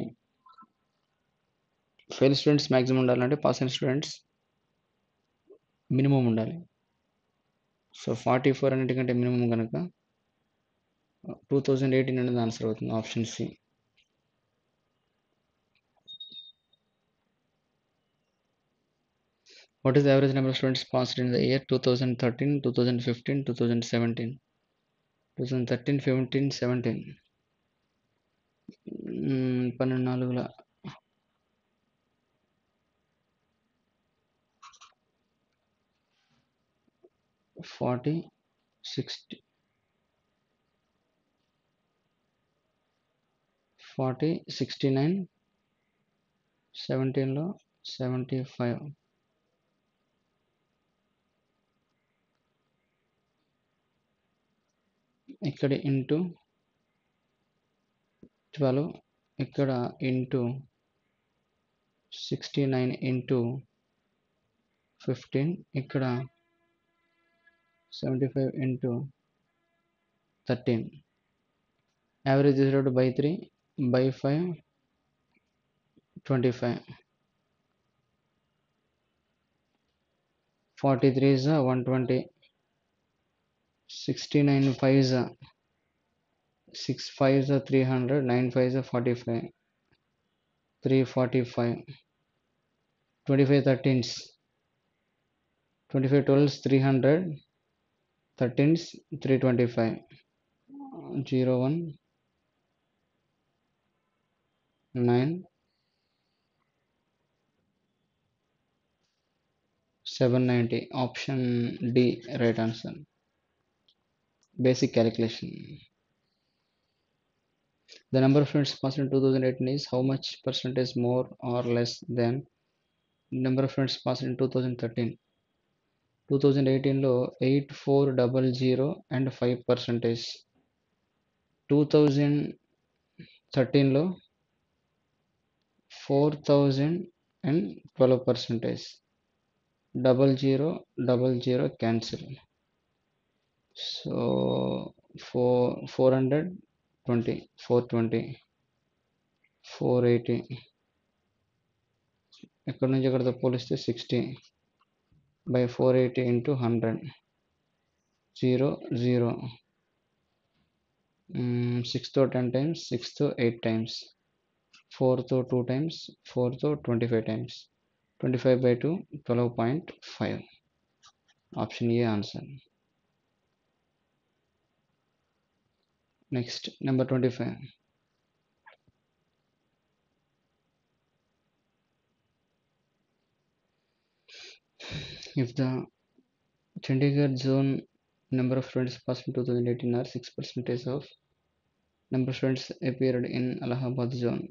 ఫెయిల్ స్టూడెంట్స్ మ్యాక్సిమం ఉండాలంటే పాస్ అయిన స్టూడెంట్స్ మినిమం ఉండాలి. సో 44 అన్నిటికంటే మినిమం కనుక 2018 అనేది ఆన్సర్ అవుతుంది, option C. What is the average number of students passed in the year 2013, 2015, 2017? 2013, 15, 17. 12 4 40, 60, 40, 69, 17లో 75, ఇక్కడ ఇంటూ 12, ఇక్కడ ఇంటూ 69 ఇంటూ 15, ఇక్కడ 75 into 13. Average is equal to by 3 by 5, 25. 43 is 120. 69 5 is 6 5 is 300. 9 5 is 45. 345. 25 13s. 25 12s 300. 13s 325. 0 1 9 790. Option D right answer. Basic calculation. The number of students passed in 2018 is how much percentage more or less than number of students passed in 2013? 2018లో 8400 and 5%. 2013లో 4000 and 12%. 0000 cancel. So 420, 420, 480. ఎక్కడి నుంచి ఎక్కడితో పోలిస్తే 60 by 480 into 100. 0 0. 6 to 10 times, 6 to 8 times, 4 to 2 times, 4 to 25 times. 25 by 2, 12.5. Option A answer. Next, number 25. If the Chandigarh zone number of students passed in 2018 are 6% of number of students appeared in Allahabad zone.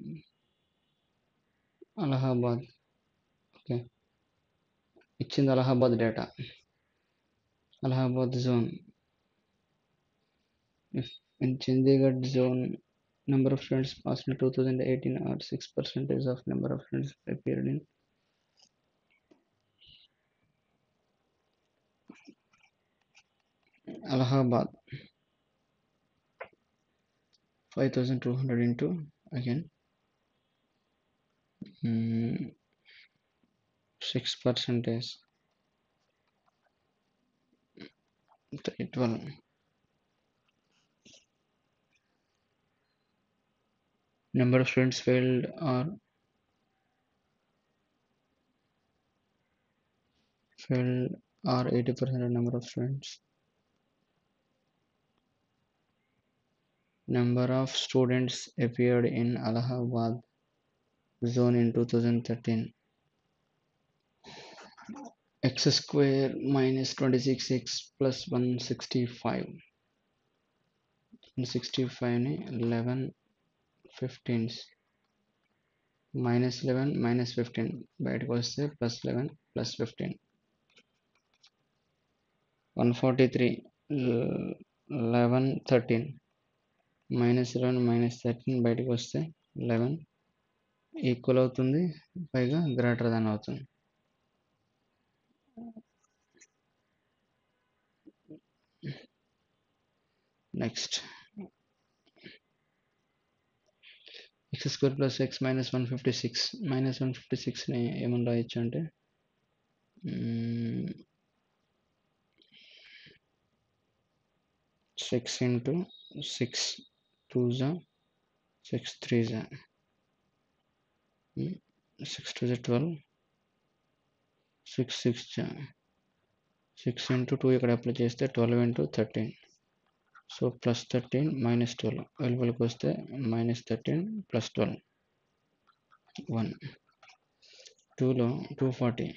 Allahabad. Okay. ఇచ్చింది Allahabad data. Allahabad zone. If in Chandigarh zone number of students passed in 2018 are 6% of number of students appeared in Allahabad. 5200 into again 6%. 312. Number of students failed are 80% of number of students. Number of students appeared in Allahabad zone in 2013. X square minus 26x plus 165. 165 ni 11 15s. Minus 11 minus 15. బయటకు వస్తే plus 11 plus 15. 143 11 13. Minus 11 minus 13 బయటకు వస్తే 11 equal అవుతుంది, పైగా greater than అవుతుంది. Next x square plus x minus 156. Minus 156ని ఏమని రాయొచ్చు అంటే 6 into 6 2s 6 3s 6 2s 12 6 6 6 into 2 ఇక్కడ అప్లై చేస్తే 12 into 13. సో ప్లస్ 13 మైనస్ 12 వెలుపలికి వస్తే మైనస్ 13 ప్లస్ 12 1. 2లో 240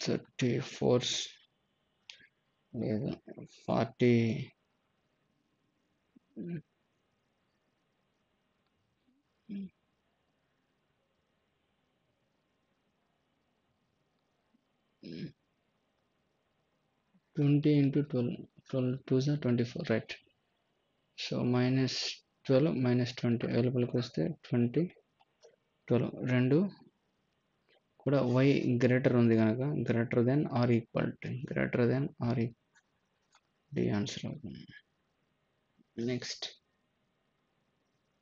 34 లేదా 40 20 into 12, 12 2s are 24, right? So minus 12 minus 20 అవైలబుల్కి వస్తే 20 12 రెండు కూడా y గ్రేటర్ ఉంది కనుక greater than or equal to greater than or the answer అవుతుంది. Next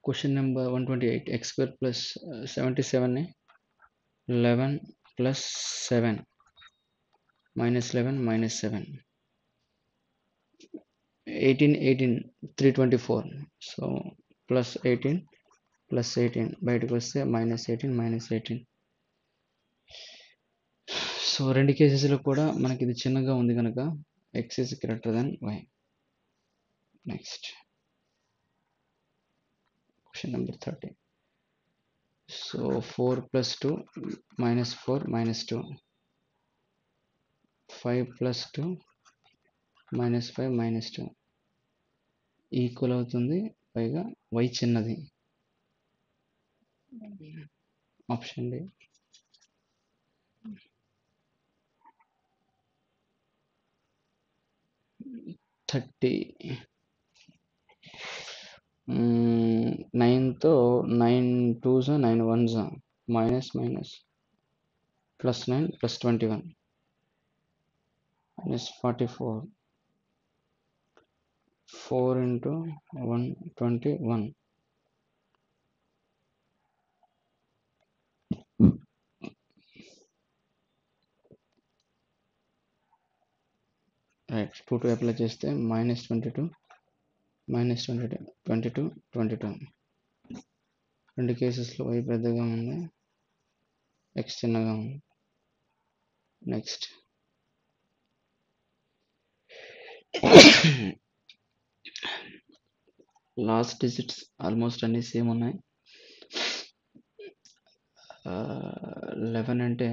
question number 128 x square plus 77 ని 11 plus 7 minus 11 minus 7 18 18 324. So plus 18 plus 18 బయటకు వస్తే minus 18 minus 18. So రెండు కేసెస్లో కూడా మనకి ఇది చిన్నగా ఉంది కనుక x is greater than y. Next question number 30. So 4 plus 2 minus 4 minus 2 5 plus 2 minus 5 minus 2 equal అవుతుంది, పైగా y చిన్నది. ఆప్షన్ డి. 30 9తో 9 2s 9 1s minus minus plus 9 plus 21 minus 44 4 into 1 21. Right 2 to apply చేస్తే మైనస్ 22 మైనస్ 22 22 22. రెండు కేసెస్లో y పెద్దగా ఉంది, x చిన్నగా ఉంది. నెక్స్ట్ లాస్ట్ డిజిట్స్ ఆల్మోస్ట్ అన్నీ సేమ్ ఉన్నాయి. 11 అంటే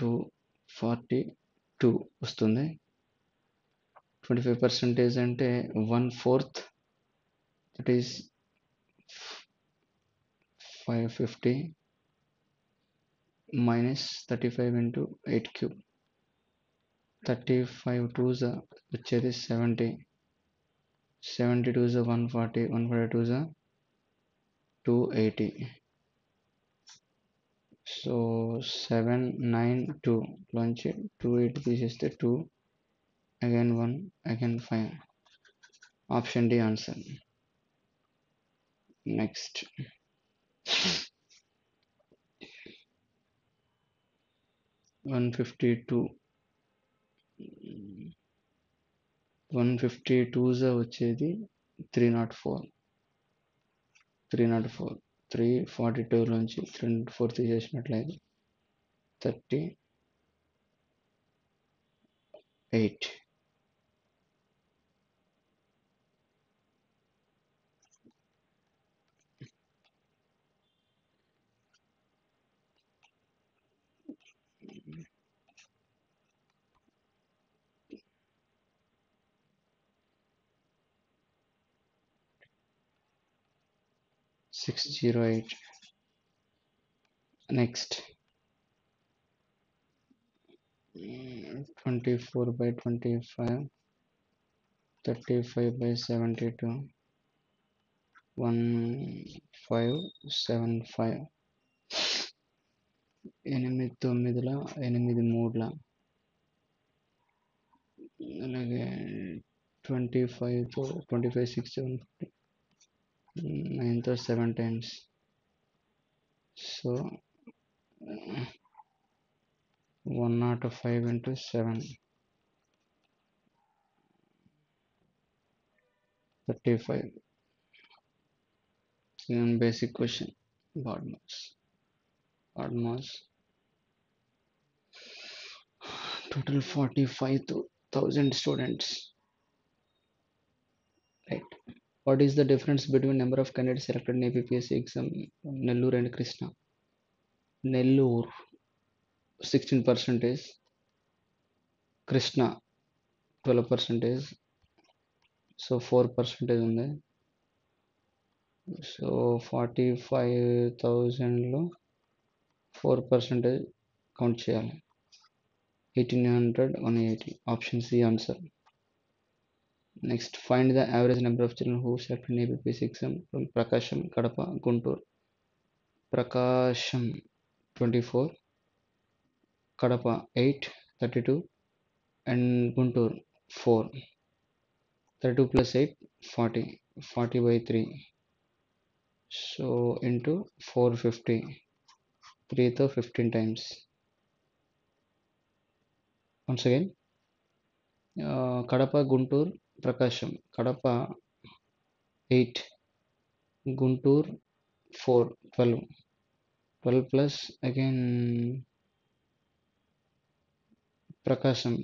242 వస్తుంది. 25% అంటే 1/4, that is 550 minus 35 into 8 cube. 35 2s వచ్చేది 70, 70 2s 140, 140 2s 280. సో 792 లోంచి 280 తీసేస్తే 2 again 1 again 5. Option D answer. Next 152 152s వచ్చేది 304, 304 342 నుంచి 304 తీసేసినట్లయితే 38. (608). Next 24 by 25, 35 by 72, 1575. 8 9ల 8 3ల, అలాగే 25తో 25 6 7 9తో 7 times. So 105 into 7 35. Basic question, BODMAS. Total 45,000 students, right? What is the difference between number of candidates selected in APPSC exam Nellore and Krishna? Nellore 16%, Krishna 12%, so 4% ఉంది. So 45,000లో 4% count చేయాలి. 1800, 180. Option C answer. Next, find the average number of children who selected in ABPS exam from Prakasam, Kadapa, Guntur. Prakasam 24, Kadapa 8, 32, and Guntur 4. 32 plus 8, 40. 40 by 3. So into 450. 3 to 15 times. Once again, Kadapa, Guntur, Prakasham. Kadapa 8, Guntur 4, 12. 12 plus again Prakasham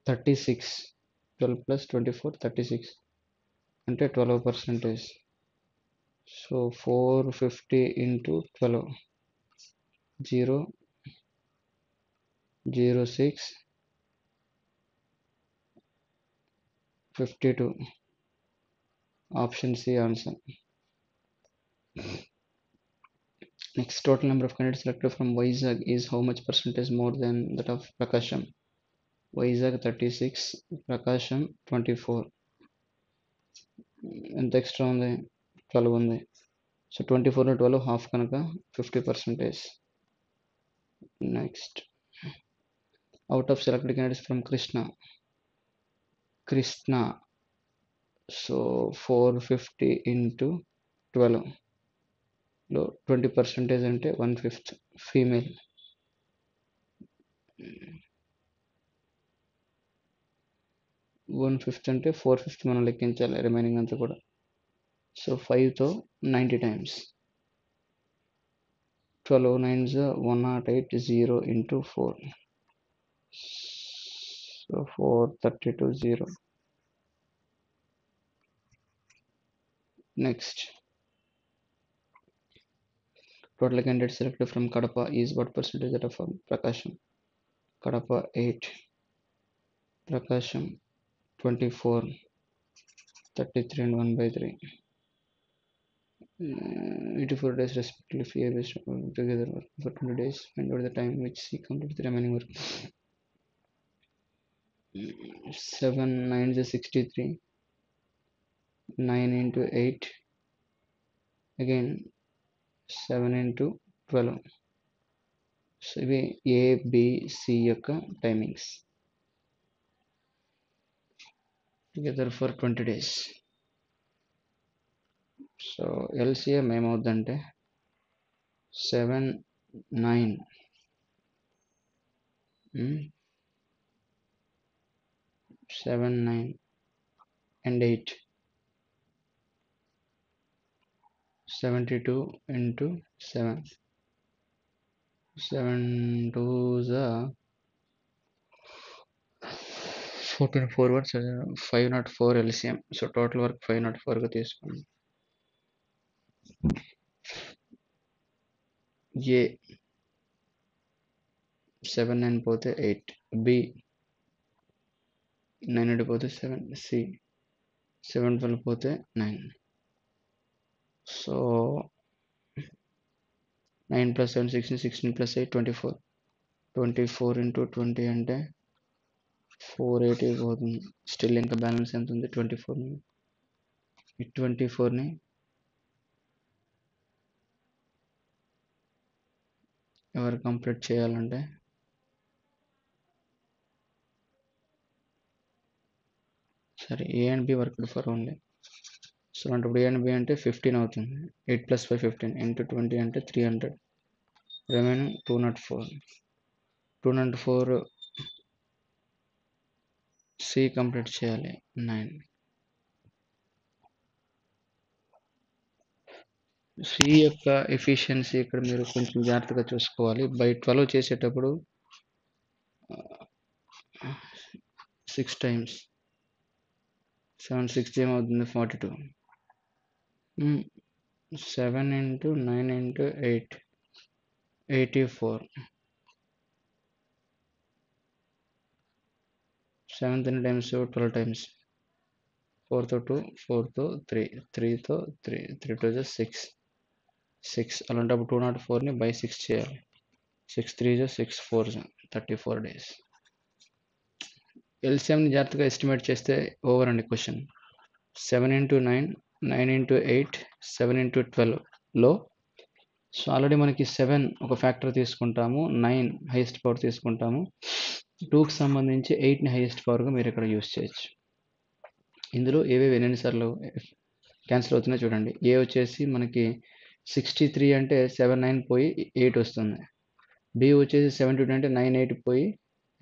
36. 12 plus 24, 36. Ante 12%. So 450 into 12. 0, 06, 52. Option C answer. Next, total number of candidates selected from Vizag is how much percentage more than that of Prakasham? Vizag 36, Prakasham 24. ఎంత extra ఉంది? 12 ఉంది. So 24 12 half కనుక 50%. Next, out of selected candidates from Krishna. So 450 into 12 లో 20% అంటే 1/5 female. 1/5 అంటే 450 మనం లెక్కించాలి, remaining అంతా కూడా. సో 5తో 90 times. 12 9s 108, 0 into 4. So 432, 0. Next, total candidates selected from Kadapa is what percentage that of Prakasham? Kadapa 8, Prakasham 24, 33 and 1/3. 84 days respectively, fear based together for 20 days. Find out the time which C completed the remaining work. 7 9s 63, 9 into 8, again 7 into 12. So ఇవి ABC యొక్క timings together for 20 days. So LCM ఏమవుద్దంటే 7 9 7 9 and 8, 72 into 7. 7 2s 14 forwards 504 LCM. So total work 504గా తీసుకోండి. A 7 9 పోతే 8, B 9 పోతే 7, C 7 12 పోతే 9. So 9 plus 7 16, 16 plus 8 24. 24 into 20 అంటే 480 పోతుంది. స్టిల్ ఇంకా బ్యాలెన్స్ ఎంత ఉంది? 24. ఈ 24ని ఎవరు కంప్లీట్ చేయాలంటే సరే A and B worked for only. So అంటే ఏ అండ్ బి అంటే 15 అవుతుంది. 8 plus 5 15 into 20 అంటే 300. రిమైనింగ్ 204. 204 సి కంప్లీట్ చేయాలి 9. సి యొక్క ఎఫిషియన్సీ ఇక్కడ మీరు కొంచెం జాగ్రత్తగా చూసుకోవాలి. బై 12 చేసేటప్పుడు 6 times 7 6 ఏమవుతుంది? 42. 7 into 9 into 8, 84. 7th times 12 times 4 తో 2 4 తో 3 3 తో 3 3 to 6 6 అలాంటప్పుడు 204ని బై 6 చేయాలి. 6 3 6 4 34 days. ఎల్సిఎంని జాగ్రత్తగా ఎస్టిమేట్ చేస్తే ఓవర్ అండి క్వశ్చన్. 7 into 9 9 into 8 7 into 12లో సో ఆల్రెడీ మనకి 7 ఒక ఫ్యాక్టర్ తీసుకుంటాము, 9 హైయెస్ట్ పవర్ తీసుకుంటాము, 2కి సంబంధించి 8ని హైయెస్ట్ పవర్గా మీరు ఇక్కడ యూస్ చేయొచ్చు. ఇందులో ఏవేవి ఎన్నిసార్లు క్యాన్సిల్ అవుతున్నాయో చూడండి. ఏ వచ్చేసి మనకి 63 అంటే 7 9 పోయి 8 వస్తుంది. బి వచ్చేసి 72 అంటే 9 8 పోయి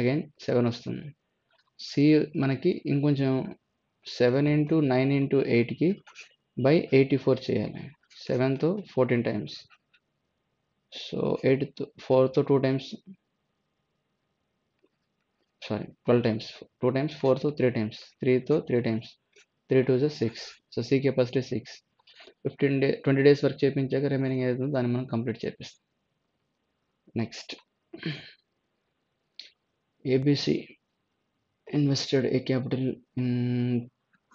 అగైన్ 7 వస్తుంది. సి మనకి ఇంకొంచెం 7 into 9 into 8కి బై 84 చేయాలి. 7తో 14 టైమ్స్. సో 4తో 2 టైమ్స్, సారీ 12 టైమ్స్, 2 టైమ్స్, 4తో 3 టైమ్స్, 3తో 3 times, 3 2 6. So C capacity 6. 20 days work చేయించాక రిమైనింగ్ ఏదైతుందో దాన్ని మనం కంప్లీట్ చేపిస్తాం. Next ABC invested a capital in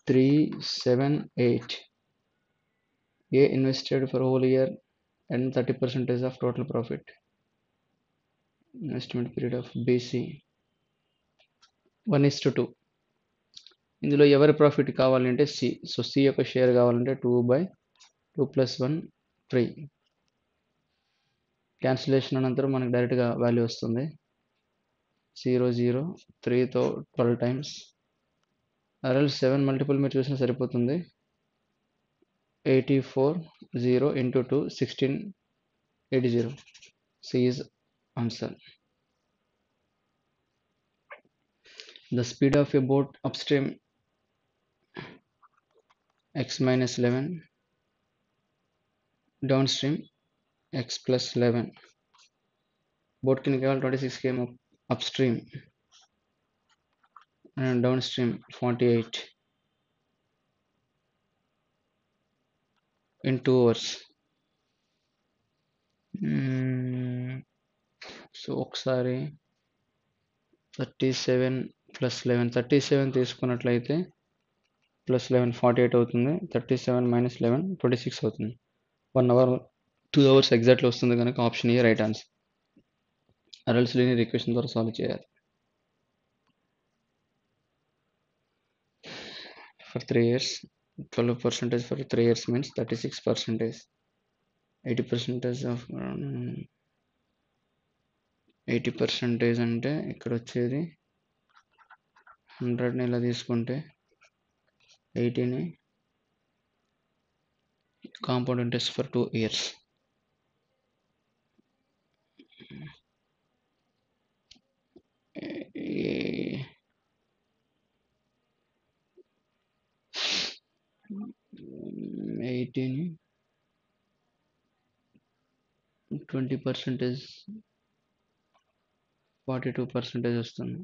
3 7 8. A invested for whole year and 30% of total profit. Estimate period of BC 1:2. ఇందులో ఎవరి profit కావాలంటే సి. సో సి యొక్క share కావాలంటే 2/2 + 1 3. క్యాన్సిలేషన్ అనంతరం మనకు డైరెక్ట్గా వాల్యూ వస్తుంది. 0 0 3తో 12 టైమ్స్. అరల్ 7 మల్టిపుల్ మీరు చూసినా సరిపోతుంది. 84 0 into 2 16 80. C is answer. The speed of a boat upstream x minus 11, downstream x plus 11. Boat can travel 26 km upstream and downstream 48 in 2 hours. So ఒకసారి 37 + 11 37 తీసుకున్నట్లయితే ప్లస్ 11 48 అవుతుంది. 37 - 11 26 అవుతుంది. 1 hour 2 hours ఎగ్జాక్ట్లీ వస్తుంది కనుక option A right answer. అరల్స్ linear equation ద్వారా solve చేయాలి. For 3 years 12% for 3 years means 36%. 80% of 80% అంటే ఇక్కడ వచ్చేది 100ని ఇలా తీసుకుంటే 80ని కాంపౌండ్ ఇంట్రెస్ట్ ఫర్ 2 years. ఎయిటీని 20% 42% వస్తుంది.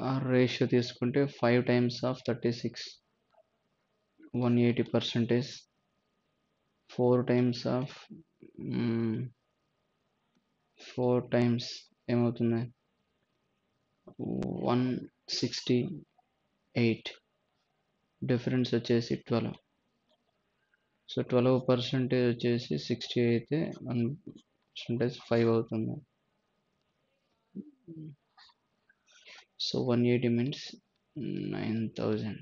ఆ రేషియో తీసుకుంటే 5 times of 36 180%. 4 times of 4 times ఏమవుతుంది 168. డిఫరెన్స్ వచ్చేసి 12. సో 12% వచ్చేసి 60 అయితే 1% 5 అవుతుంది. So 180 means 9000.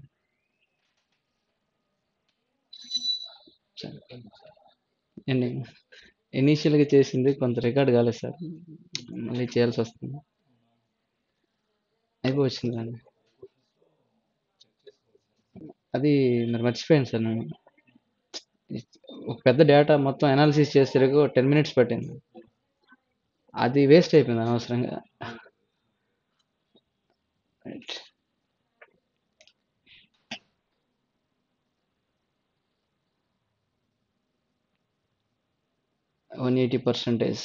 ఇనీషియల్గా చేసింది కొంత రికార్డ్ కాలేదు సార్, మళ్ళీ చేయాల్సి వస్తుంది. అయిపోయిందండి, అది మరి మర్చిపోయాను సార్. నేను ఒక పెద్ద డేటా మొత్తం అనాలిసిస్ చేసేందుకు 10 minutes పట్టింది. అది వేస్ట్ అయిపోయింది అనవసరంగా. 180%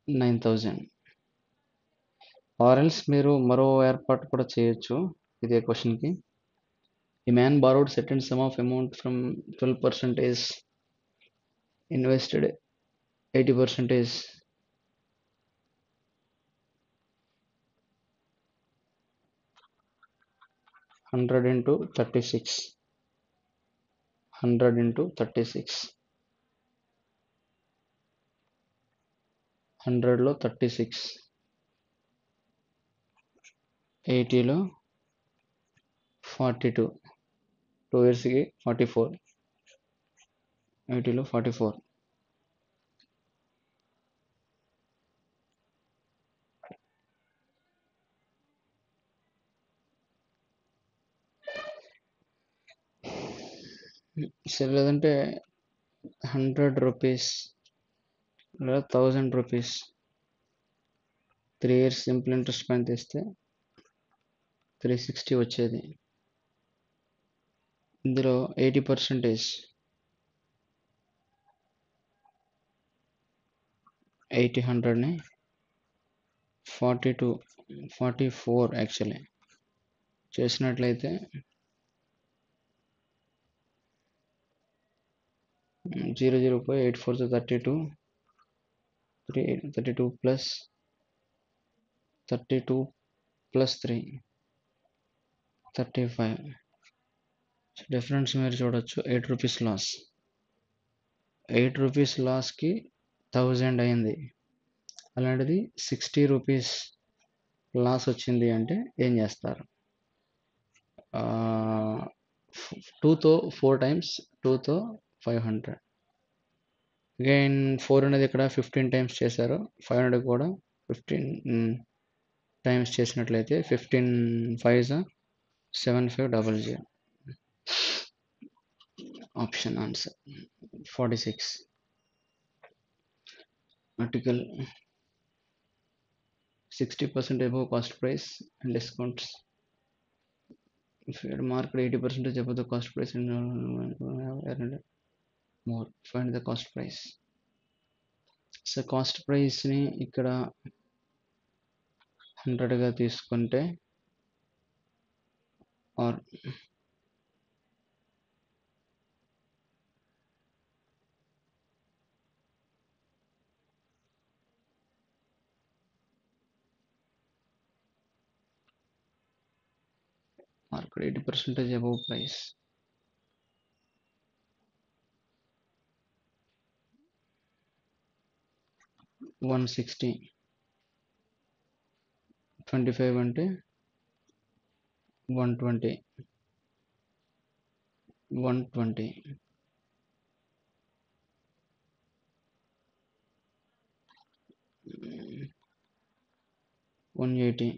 9000. ఆర్ ఎల్స్ మీరు మరో ఏర్పాటు కూడా చేయొచ్చు ఇదే క్వశ్చన్కి. A man borrowed certain sum of amount from 12% invested 80%. 100 into 36. 100 into 36. 100లో 36. 80లో 42. 2 ఇయర్స్కి 44. 80లో 44. సరే, లేదంటే 100 రూపీస్ లేదా 1000 రూపీస్ 3 ఇయర్స్ సింపుల్ ఇంట్రెస్ట్ పైన తీస్తే 360 వచ్చేది. ఇందులో 80%, 100ని 42, 44 యాక్చువల్లీ చేసినట్లయితే 0 పోయి 8 4 32, 32 ప్లస్ 32 ప్లస్ 3 35. డిఫరెన్స్ మీరు చూడొచ్చు. 8 రూపీస్ లాస్. 8 రూపీస్ లాస్కి 1000 అయింది. అలాంటిది 60 రూపీస్ లాస్ వచ్చింది అంటే ఏం చేస్తారు? 2తో 4 టైమ్స్, 2తో 500. అగైన్ 4 అనేది ఇక్కడ 15 టైమ్స్ చేశారు. 500 కూడా 15 టైమ్స్ చేసినట్లయితే 15 5 7500. Option answer 46. Article 60% above cost price and discounts. If you had marked 80% above the cost price and earned more, find the cost price. So cost ప్రైస్ని ఇక్కడ 100గా తీసుకుంటే ఆర్ మార్కెట్ 80% అబౌవ్ ప్రైస్. $160. 25 అంటే 120. 120. 180.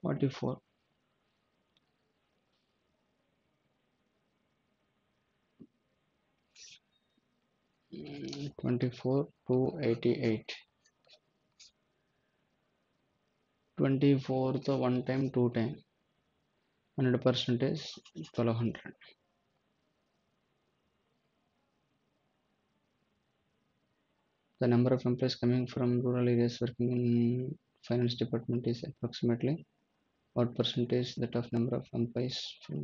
44. 24 to 88. 24తో 1 time 2 time 100% 1200. The number of employees coming from rural areas working in finance department is approximately what percentage that of number of employees from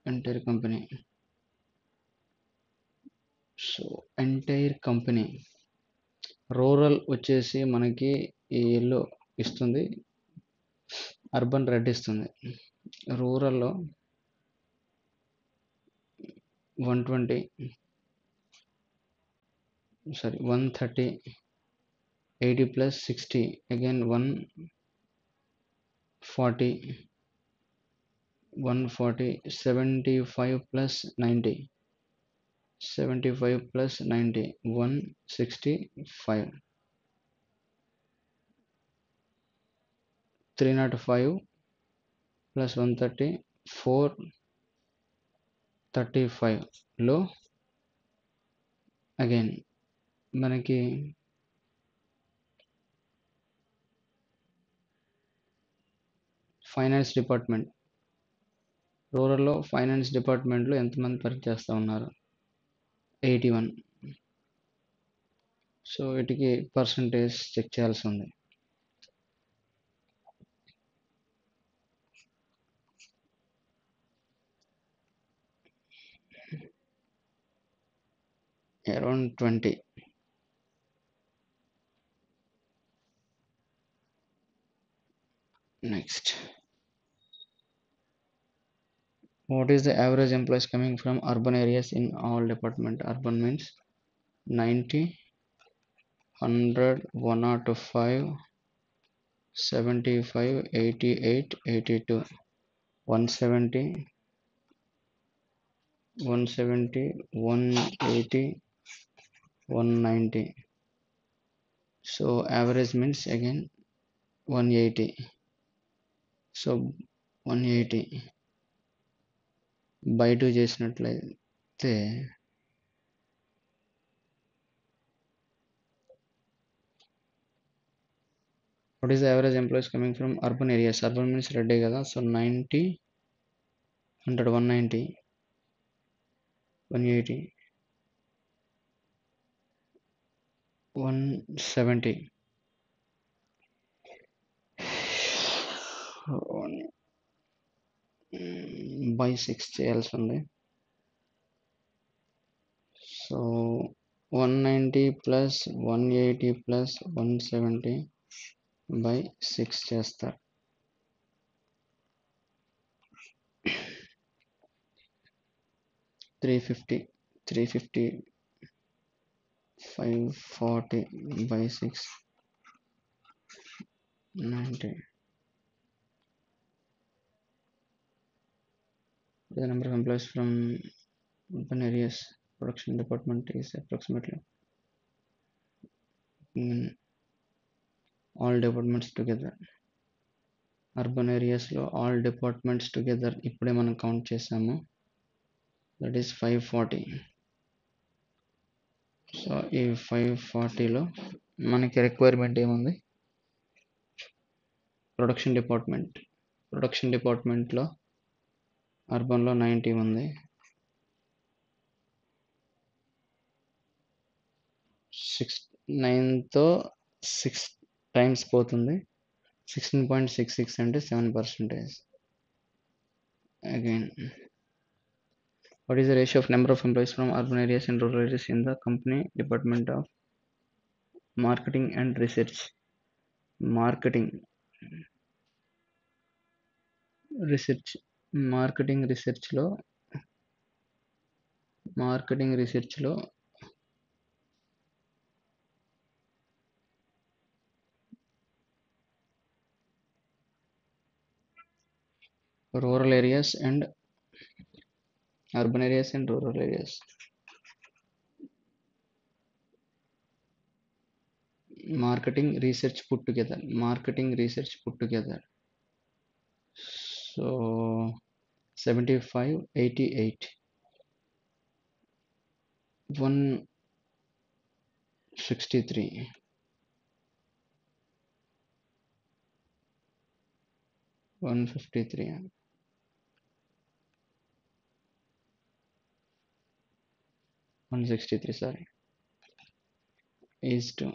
entire company? So entire company. Rural వచ్చేసి మనకి ఈ yellow ఇస్తుంది, urban red ఇస్తుంది. రూరల్లో 120, sorry 130, 80 plus 60, again 140, 75 plus 90, 75 plus 90, 165, 305 plus 130, 435లో again మనకి finance department, రూరల్లో finance డిపార్ట్మెంట్లో ఎంతమంది పనిచేస్తూ ఉన్నారు? 81. సో వీటికి పర్సంటేజ్ చెక్ చేయాల్సి ఉంది. Around 20. Next, what is the average employees coming from urban areas in all department? Urban means 90, 100, 105, 75, 88, 82, 170, 170, 180, 190. So average means again 180. So 180 by 2 చేసినట్లయితే what is the average employees coming from urban areas? Urban means రెడ్డే కదా. So 90, 100, 190, 180, 170 by 6 చేయాల్సి ఉంది. So 190 plus 180 plus 170 by 6 చేస్తారు. 350, 350, 540 by 6, 90. The number of employees from urban areas production department is approximately in all departments together. Urban areas లో all departments together ఇప్పుడే మనం count చేసాము. That is 540. So ఈ 540లో మనకి requirement ఏముంది? ప్రొడక్షన్ డిపార్ట్మెంట్లో అర్బన్లో 90 ఉంది. 9తో 6 టైమ్స్ పోతుంది. 16.66 అంటే 7%. Again, what is the ratio of number of employees from urban areas and rural areas in the company department of marketing and research? Marketing research లో rural areas and urban areas and rural areas. Marketing research put together. So 75, 88, 163, 153, 163, sorry, is to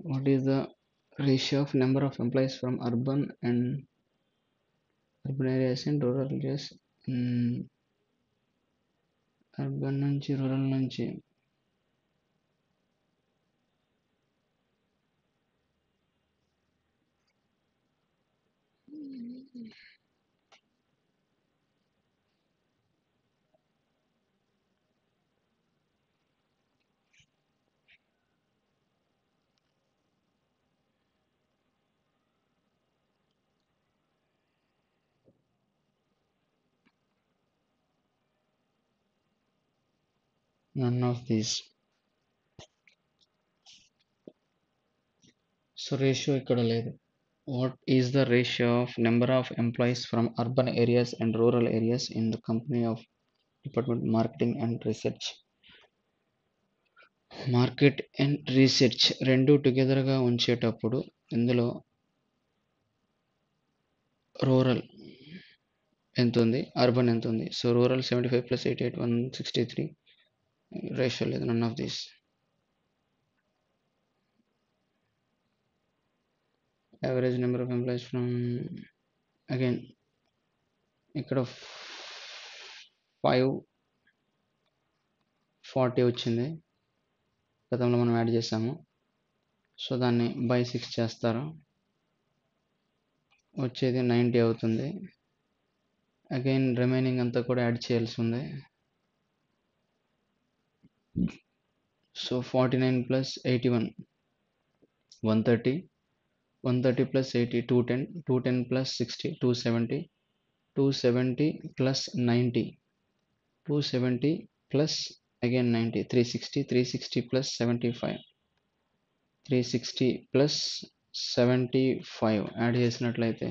what is the ratio of number of employees from urban areas and rural areas? Urban నుంచి rural నుంచి none of these. So ratio ఇక్కడ లేదు. What is the ratio of number of employees from urban areas and rural areas in the company of Department Marketing and Research? Market and research రెండు టుగెదర్గా ఉంచేటప్పుడు ఇందులో rural ఎంత ఉంది, urban ఎంత ఉంది? So rural 75 plus 88 163 ratio లేదు, none of this. Average number of employees from again ఇక్కడ 540 వచ్చింది, గతంలో మనం యాడ్ చేసాము. సో దాన్ని బై 6 చేస్తారు, వచ్చేది 90 అవుతుంది. అగైన్ రిమైనింగ్ అంతా కూడా యాడ్ చేయాల్సి ఉంది. So 49 plus 81 130, 130 plus 80 210, 210 plus 60 270, 270 plus 90, 270 plus again 90 360, 360 plus 75, 360 plus 75 add చేసినట్లయితే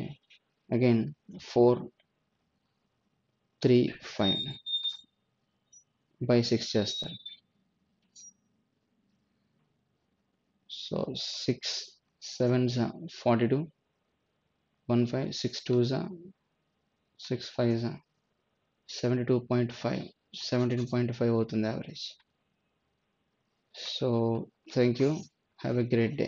అగైన్ 435 బై 6 చేస్తారు. సో 6 7s 42, 1 5 6 2s 6 5s 72.5, 17.5 అవుతుంది average. So thank you, have a great day.